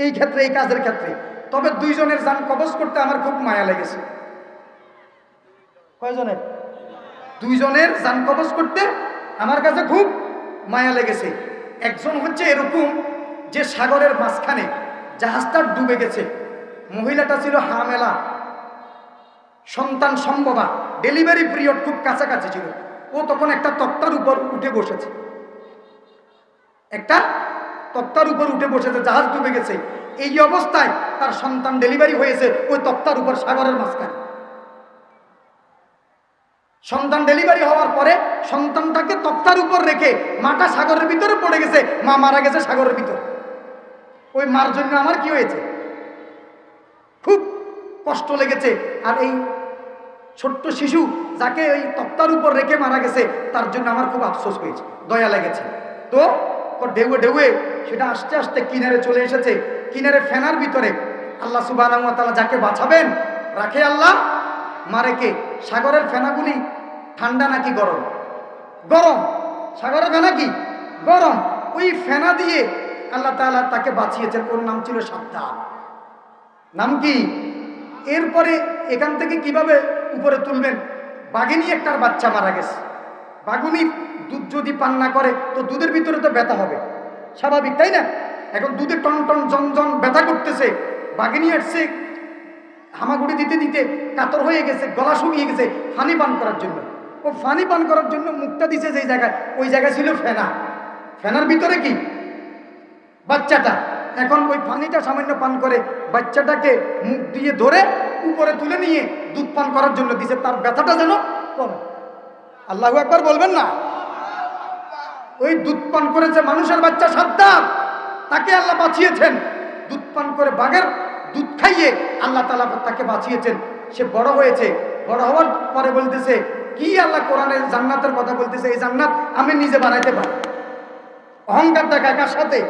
এই ক্ষেত্রে, এই কাজের ক্ষেত্রে। তবে 2 জনের জান কবজ করতে আমার খুব মায়া লেগেছে। কয়জনের? 2 জনের জান কবজ করতে আমার কাছে খুব মায়া লেগেছে। একজন হচ্ছে এরকম যে সাগরের মাঝখানে জাহাজটা ডুবে গেছে, মহিলাটা ছিল হামেলা, সন্তান সম্ভবা, ডেলিভারি পিরিয়ড খুব কাছাকাছি ছিল। ও তখন একটা তক্তার উপর উঠে বসেছে, একটা তক্তার উপর উঠে বসেছে, জাহাজ ডুবে গেছে। এই অবস্থায় তার সন্তান ডেলিভারি হয়েছে ওই তক্তার উপর, সাগরের মাঝখানে। সন্তান ডেলিভারি হওয়ার পরে সন্তানটাকে তক্তার উপর রেখে মাটা সাগরের ভিতরে পড়ে গেছে, মা মারা গেছে সাগরের ভিতর। ওই মার জন্য আমার কি হয়েছে, খুব কষ্ট লেগেছে। আর এই ছোট্ট শিশু যাকে ওই তক্তার উপর রেখে মারা গেছে তার জন্য আমার খুব আফসোস হয়েছে, দয়া লেগেছে। তো ঢেউয়ে ঢেউয়ে সেটা আস্তে আস্তে কিনারে চলে এসেছে। কিনারে ফেনার ভিতরে আল্লাহ সুবহানাহু ওয়া তাআলা যাকে বাঁচাবেন রাখে আল্লাহ, মারে কে? সাগরের ফেনাগুলি ঠান্ডা নাকি গরম? গরম। সাগরের ফেনা কি গরম। ওই ফেনা দিয়ে আল্লাহ তাআলা তাকে বাঁচিয়েছেন। ওর নাম ছিল সাদ্দাত। নাম কি? এরপরে এখান থেকে কিভাবে উপরে তুলবেন? বাঘিনী একটার বাচ্চা মারা গেছে। বাঘুনির দুধ যদি পান না করে তো দুধের ভিতরে তো ব্যথা হবে, স্বাভাবিক, তাই না? এখন দুধে টন টন জন জন ব্যথা করতেছে, বাঘিনী আসছে হামাগুড়ি দিতে দিতে কাতর হয়ে গেছে, গলা শুকিয়ে গেছে পানি পান করার জন্য। ও পানি পান করার জন্য মুখটা দিছে যেই জায়গায়, ওই জায়গায় ছিল ফেনা। ফেনার ভিতরে কি? বাচ্চাটা। এখন ওই পানিটা সামান্য পান করে বাচ্চাটাকে মুখ দিয়ে ধরে উপরে তুলে নিয়ে দুধ পান করার জন্য দিছে, তার ব্যথাটা যেন কমে। আল্লাহু আকবার বলবেন না? ওই দুধ পান করেছে মানুষের বাচ্চা সাদ্দাত, তাকে আল্লাহ বাঁচিয়েছেন। দুধ পান করে বাঘের দুধ খাইয়ে আল্লাহ তাআলা তাকে বাঁচিয়েছেন। সে বড় হয়েছে, বড় হওয়ার পরে বলতেছে কি, আল্লাহ কোরআনে জান্নাতের কথা বলতেছে, এই জান্নাত আমি নিজে বানাইতে পারি। অহংকার দেখায় কার সাথে?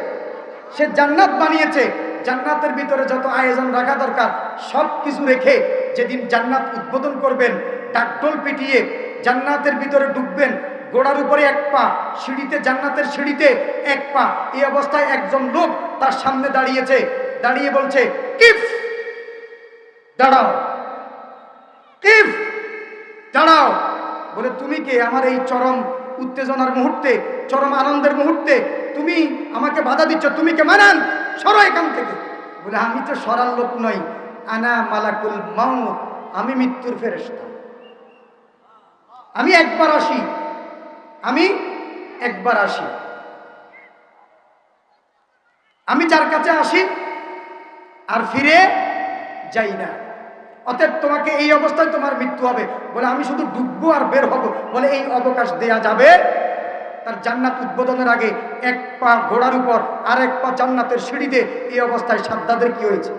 সে জান্নাত বানিয়েছে। জান্নাতের ভিতরে যত আয়োজন রাখা দরকার সব কিছু রেখে যেদিন জান্নাত উদ্বোধন করবেন, ডাকডোল পিটিয়ে জান্নাতের ভিতরে ঢুকবেন, গোড়ার উপরে এক পা, সিঁড়িতে, জান্নাতের সিঁড়িতে এক পা, এই অবস্থায় একজন লোক তার সামনে দাঁড়িয়েছে, দাঁড়িয়ে বলছে কিফ, দাঁড়াও, কিফ, দাঁড়াও। বলে তুমি কে? আমার এই চরম উত্তেজনার মুহূর্তে, চরম আনন্দের মুহূর্তে তুমি আমাকে বাধা দিচ্ছ, তুমি কে? মানান, সরো এখান থেকে। বলে আমি তো সরার লোক নই, আনা মালাকুল মাউত, আমি মৃত্যুর ফেরেশতা, আমি একবার আসি, আমি একবার আসি, আমি যার কাছে আসি আর ফিরে যাই না। অতএব তোমাকে এই অবস্থায় তোমার মৃত্যু হবে। বলে আমি শুধু ডুববো আর বের হব। বলে এই অবকাশ দেয়া যাবে? তার জান্নাত উদ্বোধনের আগে এক পা ঘোড়ার উপর আর এক পা জান্নাতের সিঁড়িতে, এই অবস্থায় সাদ্দাতের কি হয়েছে?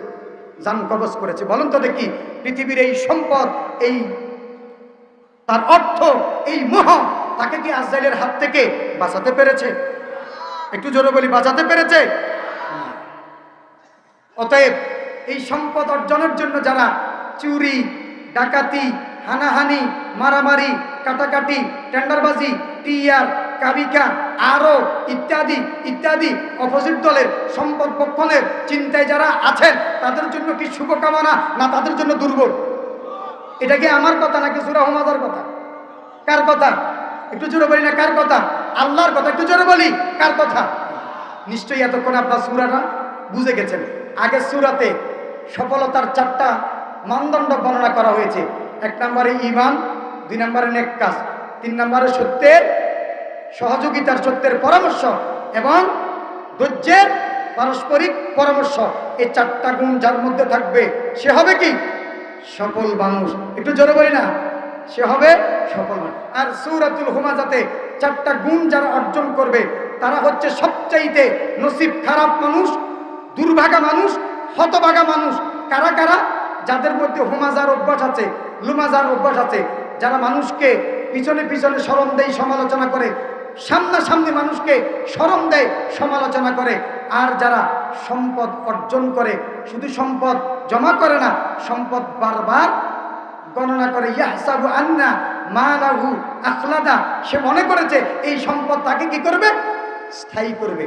জান কবজ করেছে। বলুন তো দেখি, পৃথিবীর এই সম্পদ, এই তার অর্থ, এই মোহ, তাকে কি আজরাইলের হাত থেকে বাঁচাতে পেরেছে? একটু জোরে বলি, বাঁচাতে পেরেছে? অতএব এই সম্পদ অর্জনের জন্য যারা চুরি, ডাকাতি, হানাহানি, মারামারি, কাটাকাটি, টেন্ডারবাজি, টিআর, কাবিকা, আরো ইত্যাদি ইত্যাদি অপোজিট দলের সম্পদ বক্ষণের চিন্তায় যারা আছেন তাদের জন্য কি শুভকামনা না তাদের জন্য দুর্ভোগ? এটা কি আমার কথা নাকি সূরা হুমাযার কথা? কার কথা? একটু জোরে বলি না কার কথা? আল্লাহর কথা। একটু জোরে বলি কার কথা? নিশ্চয়ই এতক্ষণ আপনার সূরাটা বুঝে গেছেন। আগের সূরাতে সফলতার 4টা মানদণ্ড বর্ণনা করা হয়েছে। 1 নম্বরে ঈমান, 2 নম্বরে নেক কাজ, 3 নম্বরে সত্যের সহযোগিতার, সত্যের পরামর্শ এবং ধৈর্যের পারস্পরিক পরামর্শ। এই 4টা গুণ যার মধ্যে থাকবে সে হবে কি? সফল মানুষ। একটু জোরে বলি না, সে হবে সফল মানুষ। আর সূরাতুল হুমাযাতে 4টা গুণ যারা অর্জন করবে তারা হচ্ছে সবচাইতে নসিব খারাপ মানুষ, দুর্ভাগা মানুষ, হতভাগা মানুষ। কারা কারা? যাদের মধ্যে হুমাযার অভ্যাস আছে, লুমাযার অভ্যাস আছে, যারা মানুষকে পিছনে পিছনে শরম দেয়, সমালোচনা করে, সামনাসামনি মানুষকে শরম দেয়, সমালোচনা করে। আর যারা সম্পদ অর্জন করে, শুধু সম্পদ জমা করে না, সম্পদ বারবার গণনা করে, ইয়াহসাবু আন্না মালাহু আখলাদা, সে মনে করেছে এই সম্পদ তাকে কি করবে? স্থায়ী করবে।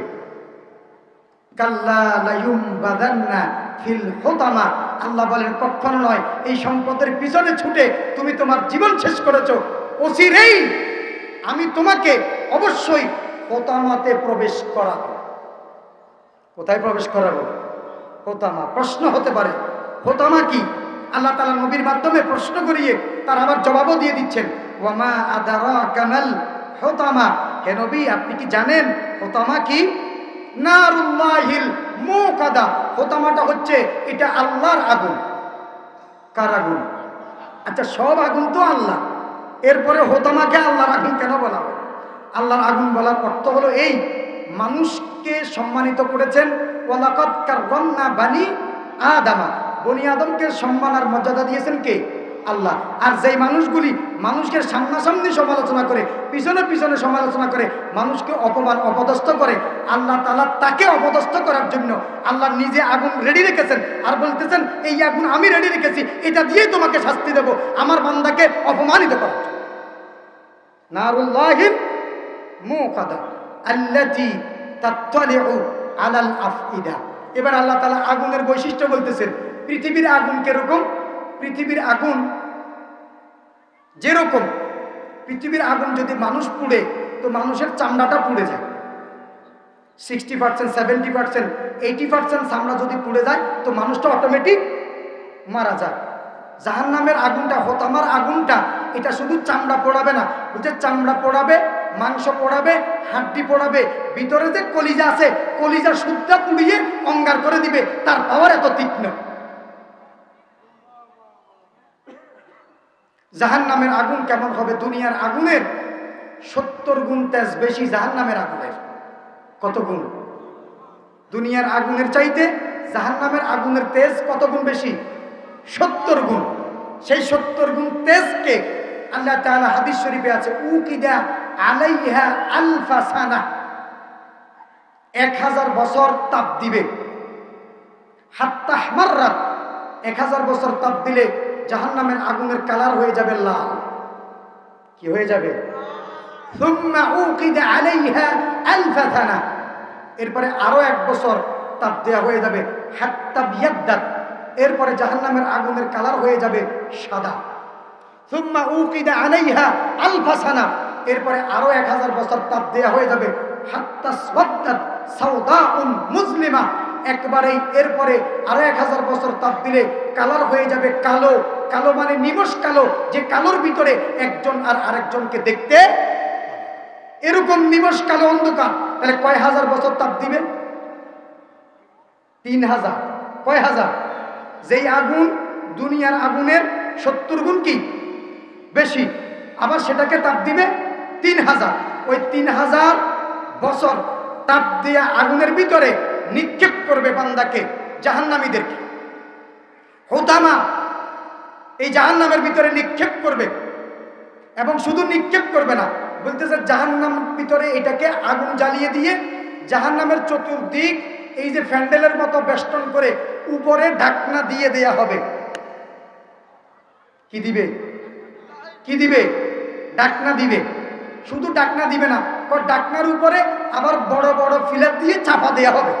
কাল্লা লায়ুমবাদান্না ফিল হুতামা, আল্লাহ বলেন কখনো নয়। এই সম্পদের পিছনে ছুটে তুমি তোমার জীবন শেষ করেছো, অচিরেই আমি তোমাকে অবশ্যই হুতামাতে প্রবেশ করাবো। কোথায় প্রবেশ করাবো? হোতামা। প্রশ্ন হতে পারে হোতামা কি? আল্লাহ তাআলা নবীর মাধ্যমে প্রশ্ন করিয়ে তার আবার জবাবও দিয়ে দিচ্ছেন, ওয়ামা আদারাকা মাল হোতামা, হে নবী আপনি কি জানেন হোতামা কি? নারুল্লাহিল মুকাদা। হোতামাটা হচ্ছে এটা আল্লাহর আগুন। কার আগুন? আচ্ছা, সব আগুন তো আল্লাহ, এরপরে হোতামাকে আল্লাহর আগুন কেন বলা হয়? আল্লাহর আগুন বলার অর্থ হলো এই, মানুষকে সম্মানিত করেছেন, ওয়ালাকাদ কাররামনা বানি আদামা, বনি আদমকে সম্মান আর মর্যাদা দিয়েছেন কে? আল্লাহ। আর যেই মানুষগুলি মানুষকে সামনাসামনি সমালোচনা করে, পিছনে পিছনে সমালোচনা করে, মানুষকে অপমান অপদস্থ করে, আল্লাহ তাআলা তাকে অপদস্থ করার জন্য আল্লাহ নিজে আগুন রেডি রেখেছেন আর বলতেছেন এই আগুন আমি রেডি রেখেছি, এটা দিয়েই তোমাকে শাস্তি দেব আমার বান্দাকে অপমানিত করার জন্য। নারুল্লাহিল মুকাদা আল্লাতী তাত্তালিউ আলাল আফইদা। এবার আল্লাহ তাআলা আগুনের বৈশিষ্ট্য বলতেছেন। পৃথিবীর আগুন কিরকম? পৃথিবীর আগুন যেরকম, পৃথিবীর আগুন যদি মানুষ পুড়ে তো মানুষের চামড়াটা পুড়ে যায়। 60%, 70%, 80% চামড়া যদি পুড়ে যায় তো মানুষটা অটোমেটিক মারা যায়। জাহান্নামের আগুনটা, হোতামার আগুনটা, এটা শুধু চামড়া পোড়াবে না, বলছে চামড়া পোড়াবে, মাংস পোড়াবে, হাড্ডি পোড়াবে, ভিতরে যে কলিজা আছে কলিজা শুদ্ধা পুড়িয়ে অঙ্গার করে দিবে, তার পাওয়ার এত তীক্ষ্ণ। জাহান্নামের আগুন কেমন হবে? দুনিয়ার আগুনের 70 গুণ তেজ বেশি জাহান্নামের আগুনের। কত গুণ? দুনিয়ার আগুনের চাইতে জাহান্নামের আগুনের তেজ কত গুণ বেশি? 70 গুণ। সেই 70 গুণ তেজকে আল্লাহ তাআলা হাদিস শরীফে আছে, উকিদা আলাইহা আলফা সানা, 1000 বছর তাপ দিবে। হাত্তা হামাররাত, 1000 বছর তাপ দিলে জাহান্নামের আগুনের কালার হয়ে যাবে লাল। কি হয়ে যাবে? সুম্মা উকিদা আলাইহা আলফা সানা, এরপরে আরো 1 বছর তাপ দেয়া হয়ে যাবে। হাত্তা বিয়াদ্দাত, এরপরে জাহান্নামের আগুনের কালার হয়ে যাবে সাদা। সুম্মা উকিদা আলাইহা আলফা সানা, এরপরে আরো 1000 বছর তাপ দেয়া হয়ে যাবে। হাত্তা সাওয়াদ্দাত সাওদাউন মুজলিমা, একবারেই এরপরে আরো 1000 বছর তাপ দিলে কালার হয়ে যাবে কালো। কালো মানে নিমষ কালো, যে কালোর ভিতরে একজন আর আরেকজনকে দেখতে এরকম নিমষ কালো অন্ধকার। তাহলে কয় হাজার বছর তাপ দিবে? 3000। কয় হাজার? যেই আগুন দুনিয়ার আগুনের 70 গুণ কি বেশি, আবার সেটাকে তাপ দিবে 3000। ওই 3000 বছর তাপ দিয়া আগুনের ভিতরে নিক্ষেপ করবে বান্দাকে, জাহান্নামীদেরকে। হোতামা এই জাহান্নামের ভিতরে নিক্ষেপ করবে, এবং শুধু নিক্ষেপ করবে না, বলতেছে জাহান্নাম ভিতরে এটাকে আগুন জ্বালিয়ে দিয়ে জাহান্নামের চতুর্দিক এই যে ফ্যান্ডেলের মতো বেষ্টন করে উপরে ঢাকনা দিয়ে দেয়া হবে। কি দিবে? কি দিবে? ঢাকনা দিবে। শুধু ঢাকনা দিবে না, ঢাকনার উপরে আবার বড় বড় ফিলার দিয়ে চাপা দেয়া হবে।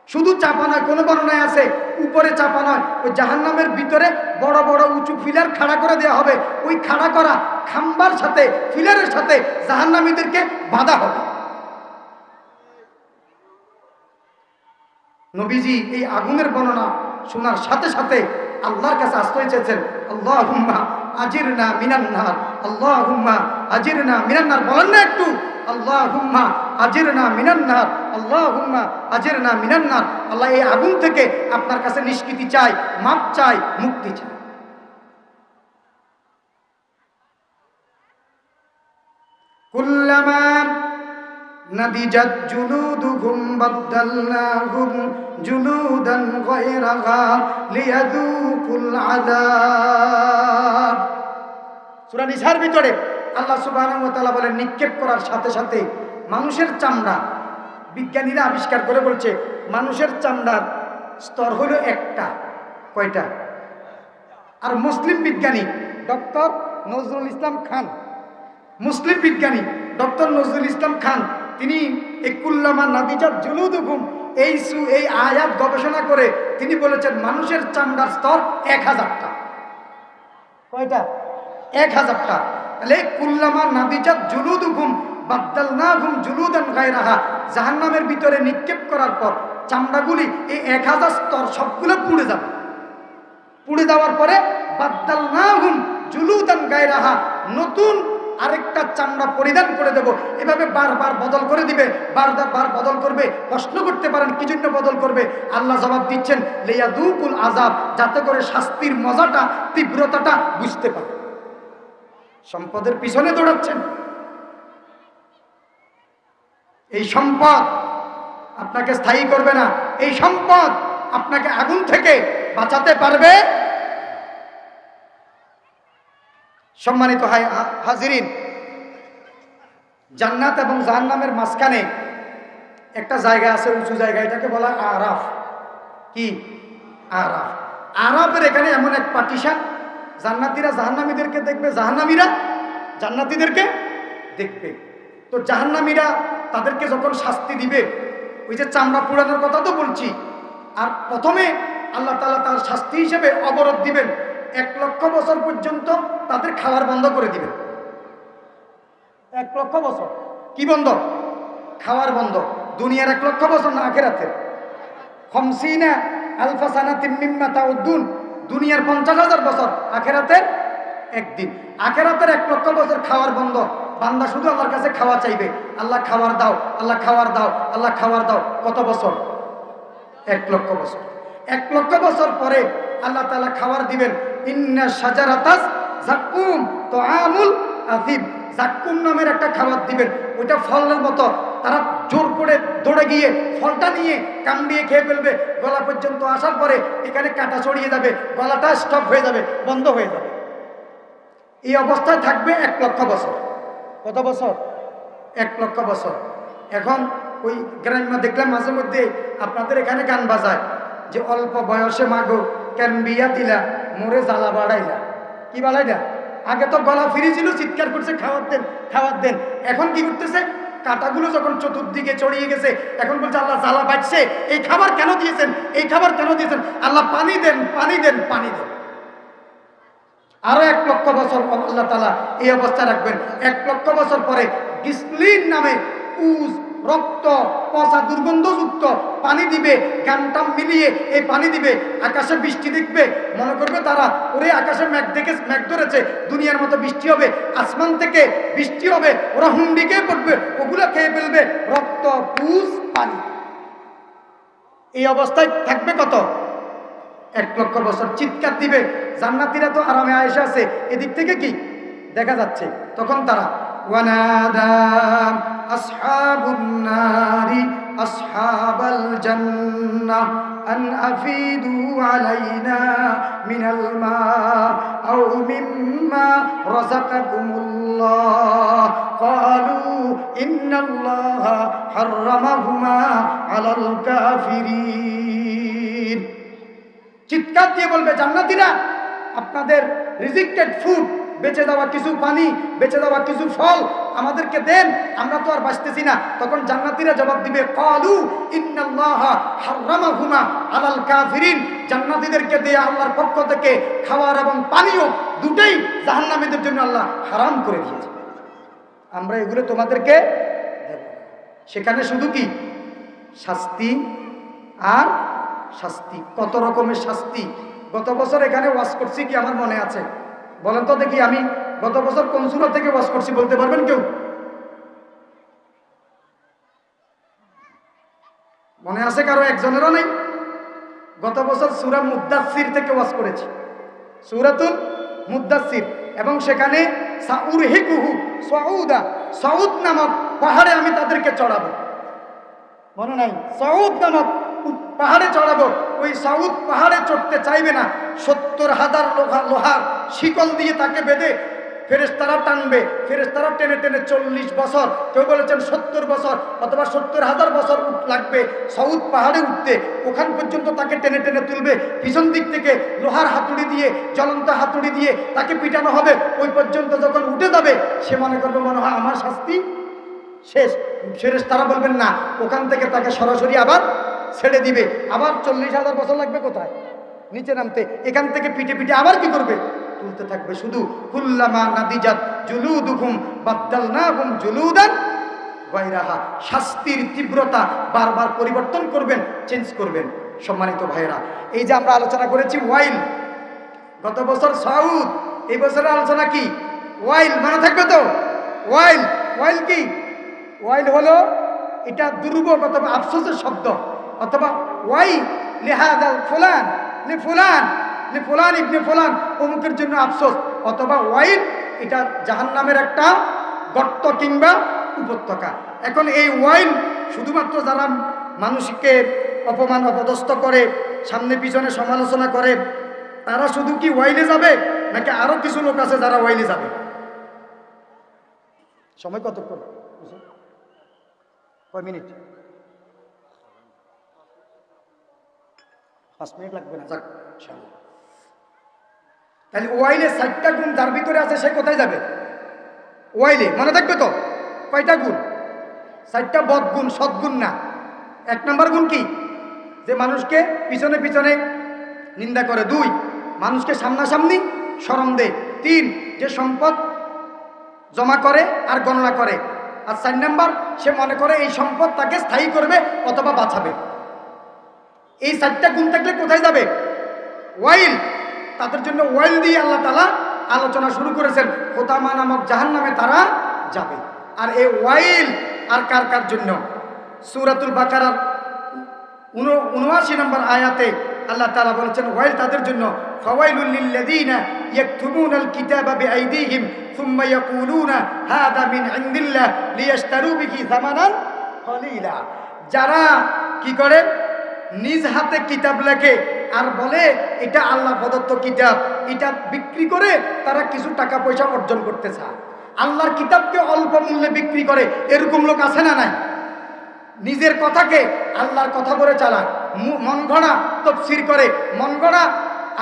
শুধু চাপা নয়, কোনো বর্ণনায় আছে উপরে চাপা নয়, ওই জাহান্নামের ভিতরে বড় বড় উঁচু ফিলার খাড়া করে দেওয়া হবে। ওই খাড়া করা খাম্বার সাথে ফিলারের সাথে জাহান্নামীদেরকে বাঁধা হবে। নবীজি এই আগুনের বর্ণনা শোনার সাথে সাথে আল্লাহর কাছে আশ্রয় চেয়েছেন, আল্লাহুম্মা আজিরনা মিনান নার, আল্লাহুম্মা আজিরনা মিনান নার। বলেন না একটু, আল্লাহুম্মা আজিরনা মিনান নার, আল্লাহুম্মা আজিরনা মিনান নার। আল্লাহ এই আগুন থেকে আপনার কাছে নিষ্কৃতি চাই, মাপ চাই, মুক্তি চাই। কুল্লামা নাদিজাত জুলুদুহুম বাদদালনাহুম জুলুদান গায়রাহা লিয়াযুকুল আযাব। সূরা নিসার ভিতরে আল্লাহ সুবহানাহু ওয়া তাআলা বলেন, নিক্ষেপ করার সাথে সাথে মানুষের চামড়া, বিজ্ঞানীরা আবিষ্কার করে বলছে মানুষের চামড়ার স্তর হলো একটা। কয়টা? আর মুসলিম বিজ্ঞানী ডক্টর নজরুল ইসলাম খান, মুসলিম বিজ্ঞানী ডক্টর নজরুল ইসলাম খান, তিনি কুল্লামা নাদিজাত জুলুদুহুম এই আয়াত গবেষণা করে তিনি বলেছেন মানুষের চামড়ার স্তর 1000টা। কয়টা? 1000টা। তাহলে কুল্লামা নাদিজাত জুলুদুহুম বাদদালনাহুম জুলুদান গায়রাহা, জাহান্নামের ভিতরে নিক্ষেপ করার পর চামড়াগুলি এই 1000 স্তর সবগুলো পুড়ে যাবে। পুড়ে যাওয়ার পরে বাদদালনাহুম জুলুদান গায়রাহা, নতুন আরেকটা চামড়া পরিধান করে দেব। এভাবে বারবার বদল করে দিবে, বারবার বদল করবে। প্রশ্ন করতে পারেন কি জন্য বদল করবে? আল্লাহ জবাব দিচ্ছেন লিয়াযুকুল আযাব, যাতে করে শাস্তির মজাটা, তীব্রতাটা বুঝতে পারে। সম্পদের পিছনে দৌড়াচ্ছেন, এই সম্পদ আপনাকে স্থায়ী করবে না। এই সম্পদ আপনাকে আগুন থেকে বাঁচাতে পারবে। সম্মানিত হাজিরিন, জান্নাত এবং জাহান্নামের মাঝখানে একটা জায়গা আছে, উঁচু জায়গা, এটাকে বলা আরাফ। কি আরাফ? আরাফের এখানে এমন এক পার্টিশন, জান্নাতীরা জাহান্নামীদেরকে দেখবে, জাহান্নামীরা জান্নাতীদেরকে দেখবে। তো জাহান্নামীরা তাদেরকে যখন শাস্তি দিবে, ওই যে চামড়া পুরানোর কথা তো বলছি, আর প্রথমে আল্লাহ তাআলা তার শাস্তি হিসেবে অবরোধ দিবেন। 1 লক্ষ বছর পর্যন্ত তাদের খাবার বন্ধ করে দিবেন। 1 লক্ষ বছর কি বন্ধ? খাওয়ার বন্ধ। দুনিয়ার 1 লক্ষ বছর না, আখিরাতের 50 আলফা সানাতিন মিম্মা তাউদ্দুন, দুনিয়ার 50,000 বছর, আখিরাতের একদিন। আখিরাতের 1 লক্ষ বছর খাওয়ার বন্ধ। বান্দা শুধু আল্লাহর কাছে খাওয়া চাইবে, আল্লাহ খাওয়ার দাও, আল্লাহ খাওয়ার দাও, আল্লাহ খাওয়ার দাও। কত বছর? 1 লক্ষ বছর। 1 লক্ষ বছর পরে আল্লাহ তাআলা খাবার দিবেন। ইন্না শাজারাতাস যাক্কুম তুআমুল আযীম, যাক্কুম নামের একটা খাবার দিবেন। ওইটা ফলের মতো, তারা জোর করে দৌড়ে গিয়ে ফলটা নিয়ে কামড়িয়ে খেয়ে ফেলবে। গলা পর্যন্ত আসার পরে এখানে কাঁটা ছড়িয়ে যাবে, গলাটা স্টপ হয়ে যাবে, বন্ধ হয়ে যাবে। এই অবস্থায় থাকবে 1 লক্ষ বছর। কত বছর? 1 লক্ষ বছর। এখন ওই গ্রাম্য দেখলাম মাঝে মধ্যে আপনাদের এখানে গান বাজায় যে অল্প বয়সে মাগো কেন বিয়া দিলা, মোরে জ্বালা বাড়াইলা। কি বাড়াইলা? আগে তো গলা ফিরি ছিল, চিৎকার করছে খাওয়ার দেন, খাওয়ার দেন। এখন কি করতেছে? কাঁটাগুলো যখন চতুর্দিকে ছড়িয়ে গেছে, এখন বলছে আল্লাহ জ্বালা বাড়ছে, এই খাবার কেন দিয়েছেন, এই খাবার কেন দিয়েছেন? আল্লাহ পানি দেন, পানি দেন, পানি দেন। আরো 1 লক্ষ বছর আল্লাহ তাআলা এই অবস্থা রাখবেন। 1 লক্ষ বছর পরে গিসলিন নামে উজ, রক্ত, পচা, দুর্গন্ধযুক্ত পানি দিবে, গামটাম মিলিয়ে এই পানি দিবে। আকাশে বৃষ্টি দেখবে, মনে করবে তারা ওরে আকাশে মেঘ দেখে, মেঘ ধরেছে, দুনিয়ার মতো বৃষ্টি হবে, আসমান থেকে বৃষ্টি হবে, ওরা হুন্ডিকে পড়বে, ওগুলো খেয়ে ফেলবে, রক্ত, পুজ, পানি। এই অবস্থায় থাকবে কত? 1 লক্ষ বছর। চিৎকার দিবে। জান্নাতীরা তো আরামে আয়েশা আছে, এদিক থেকে কি দেখা যাচ্ছে। তখন তারা ওয়ানাদা আসহাবুন নারি আসহাবাল জান্নাহ আন আফিদু আলাইনা মিনাল মা আও মিম্মা রাযাকাকুমুল্লাহ ক্বালু ইন্নাল্লাহা হাররামাহুমা আলাল কাফিরিন। চিৎকার দিয়ে বলবে জান্নাতীরা, আপনাদের রিজেক্টেড ফুড, বেঁচে যাওয়া কিছু পানি, বেঁচে যাওয়া কিছু ফল আমাদেরকে দেন, আমরা তো আর বাঁচতেছি না। তখন জান্নাতীরা জবাব দিবে ক্বালু ইন্নাল্লাহা হাররামাহুমা আলাল কাফিরিন, জান্নাতীদেরকে দেয়া আল্লাহর পক্ষ থেকে খাবার এবং পানীয় দুটেই জাহান্নামীদের জন্য আল্লাহ হারাম করে দিয়েছে, আমরা এগুলো তোমাদেরকে দেব। সেখানে শুধু কি শাস্তি আর শাস্তি। কত রকমের শাস্তি! গত বছর এখানে ওয়াজ করছি, কি আমার মনে আছে? বলেন তো দেখি, আমি গত বছর কোন সূরা থেকে ওয়াজ করছি বলতে পারবেন কেউ? মনে আছে কারো? একজনেরও নেই? গত বছর সূরা মুদ্দাসসির থেকে ওয়াজ করেছি, সূরাতুল মুদ্দাসসির। এবং সেখানে সাউরহিকুহু সাউদা, সাউদ নামক পাহাড়ে আমি তাদেরকে চড়াবো। মনে নাই? সাউদ নামক পাহাড়ে চড়াবো। ওই সাউদ পাহাড়ে চড়তে চাইবে না, 70,000 লোহার শিকল দিয়ে তাকে বেঁধে ফেরেশতারা টানবে। ফেরেশতারা টেনে টেনে 40 বছর, কেউ বলেছেন 70 বছর অথবা 70,000 বছর লাগবে সাউদ পাহাড়ে উঠতে। ওখান পর্যন্ত তাকে টেনে টেনে তুলবে, পিছন দিক থেকে লোহার হাতুড়ি দিয়ে, জ্বলন্ত হাতুড়ি দিয়ে তাকে পিটানো হবে। ওই পর্যন্ত যখন উঠে যাবে, সে মনে করবে মনে হয় আমার শাস্তি শেষ। ফেরেশতারা বলবেন না, ওখান থেকে তাকে সরাসরি আবার ছেড়ে দিবে। আবার 40,000 বছর লাগবে কোথায়? নিচে নামতে। এখান থেকে পিটে পিটে আবার কি করবে? তুলতে থাকবে। শুধু কুল্লামা নাদিজাত জুলুদুহুম বাদদালনাহুম জুলুদান গায়রাহা, শাস্তির তীব্রতা বারবার পরিবর্তন করবেন, চেঞ্জ করবেন। সম্মানিত ভাইয়েরা, এই যে আমরা আলোচনা করেছি ওয়াইল, গত বছর সাউদ, এই বছরের আলোচনা কি ওয়াইল, মনে থাকবে তো? ওয়াইল, ওয়াইল কি? ওয়াইল হলো এটা দুর্ভোগ অথবা আফসোসের শব্দ, অথবা ওয়াই লিহাদা ফুলান লি ফুলান লি ফুলান ইবনে ফুলান, অমুকের জন্য আফসোস, অথবা ওয়াইল এটা জাহান্নামের একটা গর্ত কিংবা উপত্যকা। এখন এই ওয়াইল শুধুমাত্র যারা মানুষকে অপমান অপদস্থ করে, সামনে পিছনে সমালোচনা করে, তারা শুধু কি ওয়াইলে যাবে, নাকি আরো কিছু লোক আছে যারা ওয়াইলে যাবে? সময় কতক্ষণ? কয় মিনিট? 5 মিনিট লাগবে না? যাক, তাহলে ওয়াইলে 4টা গুণ যার ভিতরে আছে সে কোথায় যাবে? ওয়াইলে, মনে থাকবে তো? কয়টা গুণ? 4টা বদগুণ, সদ্গুণ না। 1 নম্বর গুণ কি? যে মানুষকে পিছনে পিছনে নিন্দা করে। 2, মানুষকে সামনাসামনি শরম দেয়। 3, যে সম্পদ জমা করে আর গণনা করে। আর 4 নম্বর, সে মনে করে এই সম্পদ তাকে স্থায়ী করবে অথবা বাঁচাবে। এই 4টা গুণ থাকলে কোথায় যাবে? ওয়াইল। তাদের জন্য ওয়াইল দিয়ে আল্লাহ তাআলা আলোচনা শুরু করেছেন, হোতামা নামক জাহান্নামে তারা যাবে। আর এই ওয়াইল আর কার কার জন্য? সূরাতুল বাকারার 79 নম্বর আয়াতে আল্লাহ তাআলা বলেছেন ওয়াইল তাদের জন্য, ফাওয়াইলুল লিল্লাযীনা ইয়াকতুমুনাল কিতাবা বিআইদিহিম সুম্মা ইয়াকুলুনা হাযা মিন ইনদিল্লাহ লিয়াশতারু বিহি সামানান কলিলা। যারা কি করে? নিজ হাতে কিতাব লেখে আর বলে এটা আল্লাহ প্রদত্ত কিতাব, এটা বিক্রি করে তারা কিছু টাকা পয়সা অর্জন করতে চায়। আল্লাহর কিতাবকে অল্প মূল্যে বিক্রি করে, এরকম লোক আছে না নাই? নিজের কথাকে আল্লাহর কথা বলে চালায়, মন গড়া তাফসীর করে, মন গড়া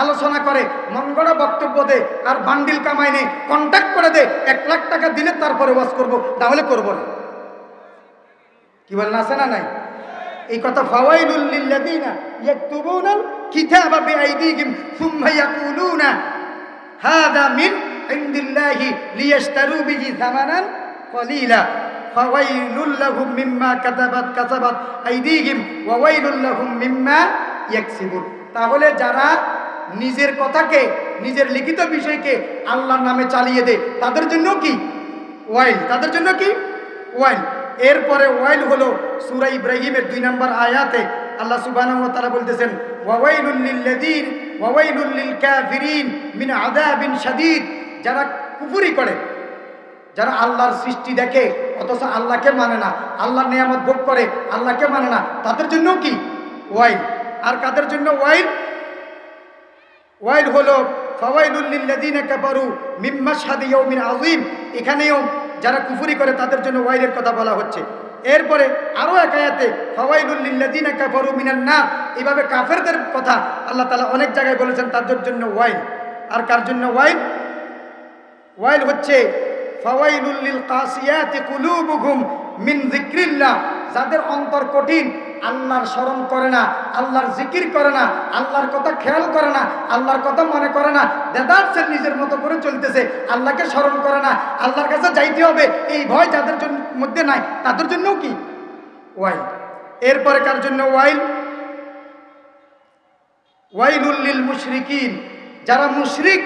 আলোচনা করে, মন গড়া বক্তব্য দেয়, আর বান্ডিল কামাই নেই, কন্ট্যাক্ট করে দেয় 1 লাখ টাকা দিলে তারপরে ওয়াজ করবো, তাহলে করবো না। কি বলেন, আছে না নাই? এই কথা, ফাওয়াইলুল লিল্লাযীনা ইয়াকতুবুনাল কিতাবা বিআইদিহিম সুম্মা ইয়াকুলুনা হাযা মিন ইনদিল্লাহি লিয়াশতারু বিহি সামানান কলিলা ফাওয়াইলুল লাহুম মিম্মা কাসাবাত আইদিহিম ওয়া ওয়াইলুল লাহুম মিম্মা ইয়াকসিবুন। তাহলে যারা নিজের কথাকে, নিজের লিখিত বিষয়কে আল্লাহর নামে চালিয়ে দেয়, তাদের জন্য কি ওয়াইল, তাদের জন্য কি ওয়াইল। এরপরে ওয়াইল হলো সূরা ইব্রাহিমের 2 নম্বর আয়াতে আল্লাহ সুবহানাহু ওয়া তাআলা বলতেছেন, ওয়াইলুল লিল্লাযীন ওয়াইলুল লিল কাফিরিন মিন আযাবিন শাদীদ। যারা কুফরি করে, যারা আল্লাহর সৃষ্টি দেখে অথচ আল্লাহকে মানে না, আল্লাহর নিয়ামত ভোগ করে আল্লাহকে মানে না, তাদের জন্য কি ওয়াইল। আর কাদের জন্য ওয়াইল? ওয়াইল হলো ফাওয়াইলুল লিল্লাযীনা কাফারু মিন মাশহাদি ইয়াউমিন আযীম। এখানেও যারা কুফরি করে তাদের জন্য ওয়াইলের কথা বলা হচ্ছে। এরপরে আরো এক আয়াতে ফাওয়াইলুল লিল্লাযীনা কাফারু মিনান নার। এইভাবে কাফেরদের কথা আল্লাহ তাআলা অনেক জায়গায় বলেছেন, তাদের জন্য ওয়াইল। আর কার জন্য ওয়াইল? ওয়াইল হচ্ছে ফাওয়াইলুল লিল কাসিয়াতি কুলুবুহুম মিন যিকরিল্লাহ। যাদের অন্তর কঠিন, আল্লাহর স্মরণ করে না, আল্লাহর জিকির করে না, আল্লাহর কথা খেয়াল করে না, আল্লাহর কথা মনে করে না, দেদারসে নিজের মতো করে চলতেছে, আল্লাহকে স্মরণ করে না, আল্লাহর কাছে যাইতে হবে এই ভয় যাদের মধ্যে নাই, তাদের জন্য কি ওয়াইল। এরপরে কার জন্য ওয়াইল? ওয়াইলুল লিল মুশরিকিন। যারা মুশরিক,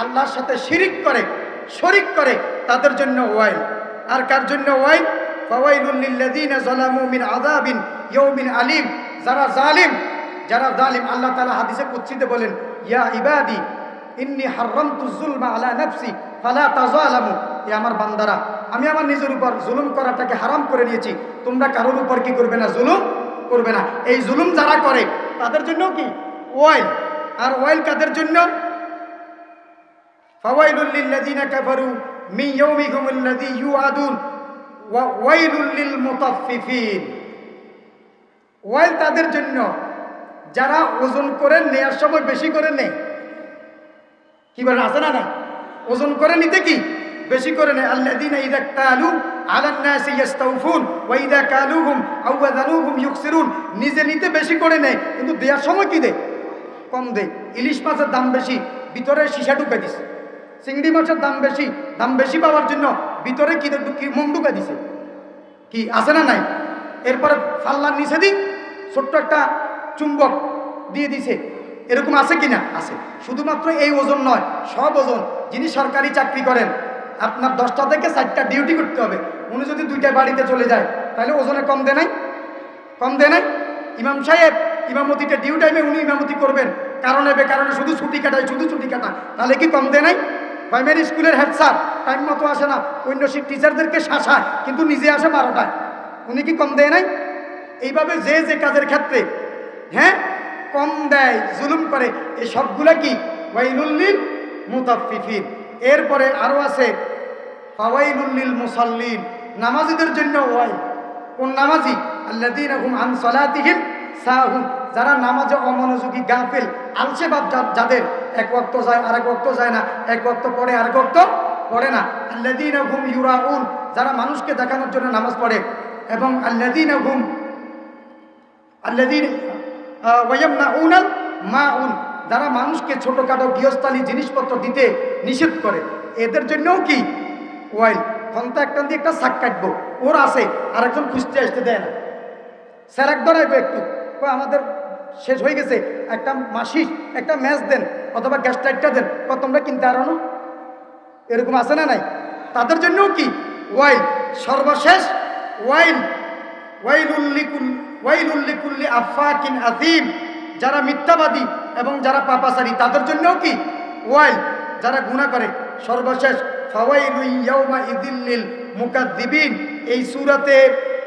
আল্লাহর সাথে শিরিক করে, শরিক করে, তাদের জন্য ওয়াইল। আর কার জন্য ওয়াইল? ফাওয়াইলুল লিল্লাযীনা যালামু মিন আযাবিন ইয়াউমিন আলীম। যারা জালিম, যারা জালিম, আল্লাহ তাআলা হাদিসে কুদসিতে বলেন, ইয়া ইবাদি ইন্নী হারামতুজ যুলমা আলা নাফসি ফালা তাযালামু। এ আমার বান্দারা, আমি আমার নিজের উপর জুলুম করাটাকে হারাম করে নিয়েছি, তোমরা কারোর উপর কি করবে না? জুলুম করবে না। এই জুলুম যারা করে তাদের জন্য কি ওয়াইল। আর ওয়াইল কাদের জন্য? ফাওয়াইলুল লিল্লাযীনা কাফারু মিন ইয়াউমিহিমুল্লাযী ইউআদুন ওয়া ওয়াইলুল লিল মুতাফফিফিন। ওয়াইল তাদের জন্য যারা ওজন করে নেয়ার সময় বেশি করে নেয়। কি বলেন, আছে না না? ওজন করে নিতে কি বেশি করে নেয়। আল্লাযীনা ইযা ইক্তালু আলান নাসি ইস্তাউফুন ওয়া ইযা কালুহুম আও ওয়াযানুহুম ইউকসিরুন। নিজে নিতে বেশি করে নেয়, কিন্তু দেওয়ার সময় কি দেয়? কম দেয়। ইলিশ মাছের দাম বেশি, ভিতরে সীসা ঢুকে দিছে। চিংড়ি মাছের দাম বেশি, দাম বেশি পাওয়ার জন্য ভিতরে কি মন ঢুকে দিছে। কি আছে না নাই? এরপরে ফাল্লার নিচে দিই ছোট্ট একটা চুম্বক দিয়ে দিছে, এরকম আছে কি না? আছে। শুধুমাত্র এই ওজন নয়, সব ওজন। যিনি সরকারি চাকরি করেন, আপনার 10টা থেকে 4টা ডিউটি করতে হবে, উনি যদি 2টায় বাড়িতে চলে যায় তাহলে ওজনে কম দেয় নাই? কম দেয় নাই? ইমাম সাহেব ইমামতিটা ডিউ টাইমে উনি ইমামতি করবেন, কারণে বেকারণে শুধু ছুটি কাটায়, শুধু ছুটি কাটা, তাহলে কি কম দেয় নাই? প্রাইমারি স্কুলের হেড স্যার টাইম মতো আসে না, অন্য টিচারদেরকে শাসায় কিন্তু নিজে আসে 12টায়, উনি কি কম দেয় নাই? এইভাবে যে যে কাজের ক্ষেত্রে হ্যাঁ কম দেয়, জুলুম করে, এই সবগুলা কি ওয়াইলুল লিল মুতাফফিফিন। এরপরে আরো আছে ফাওয়াইলুল লিল মুসাল্লিন, নামাজীদের জন্য ওয়াইল। কোন নামাজি? আল্লাযীনা হুম আন সালাতিহিম সাহুন, যারা নামাজে অমনোযোগী, গাফিল, আলসে বাপ, যাদের এক ওয়াক্ত যায় আরেক ওয়াক্ত যায় না, এক ওয়াক্ত পড়ে আরেক ওয়াক্ত পড়ে না। আল্লাযীনা হুম ইউরাউন, যারা মানুষকে দেখানোর জন্য নামাজ পড়ে। এবং আল্লাযীনা হুম ওয়ায়ামনাউনাল মাউন, যারা মানুষকে ছোটখাটো গৃহস্থালী জিনিসপত্র দিতে নিষেধ করে, এদের জন্যও কি ওয়াইল। ক্ষমতা একটা দিয়ে একটা শাক কাটবো, ওর আছে, আরেকজন খুঁজতে আসতে দেয় না। স্যার ধরাইবো একটু, আমাদের শেষ হয়ে গেছে, একটা মাসিস একটা ম্যাচ দেন অথবা গ্যাস লাইটটা দেন, তোমরা কিনতে আরো না, এরকম আছে না নাই? তাদের জন্যও কি ওয়াইল। সর্বশেষ ওয়াইল ওয়াইলুল লিকুল্লি আফাকিন আযীম, যারা মিথ্যাবাদী এবং যারা পাপাচারী, তাদের জন্যও কি ওয়াইল, যারা গুনাহ করে। সর্বশেষ ফাওয়াইলু ইয়াউমা ইযিল লিল মুকাদ্দিবিন, এই সূরাতে,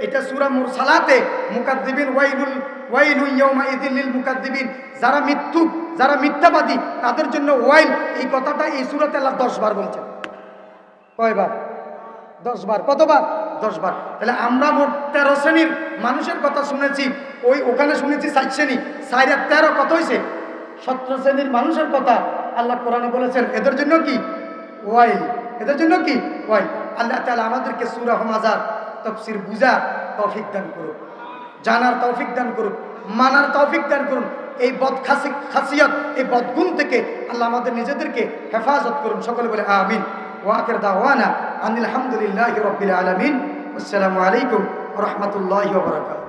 এটা সূরা মুরসালাতে মুকাদ্দিবিন, ওয়াইলু ইয়াউমা ইযিল লিল মুকাদ্দিবিন, যারা মিথ্যুক, যারা মিথ্যাবাদী, তাদের জন্য ওয়াইল। এই কথাটা এই সূরাতে আল্লাহ 10 বার বলছেন। কয়বার? 10 বার। কতবার? 10 বার। তাহলে আমরা মোট 13 শ্রেণীর মানুষের কথা শুনেছি, ওখানে শুনেছি 4 শ্রেণী, 4 আর 13 কত হয়েছে? 17 শ্রেণীর মানুষের কথা আল্লাহ কোরআনে বলেছেন, এদের জন্য কি ওয়াইল, এদের জন্য কি ওয়াইল। আল্লাহ তাআলা আমাদেরকে সূরা হুমাযার তাফসীর বুঝার তৌফিক দান করুন, জানার তৌফিক দান করুন, মানার তৌফিক দান করুন। এই খাসিয়ত, এই বদগুণ থেকে আল্লাহ আমাদের নিজেদেরকে হেফাজত করুন। সকলে বলে আমিন। ওয়া আখির দাওয়ানা আনিল হামদুলিল্লাহি রাব্বিল আলামিন। আসসালামু আলাইকুম ওয়া রাহমাতুল্লাহি ওয়া বারাকাতুহু।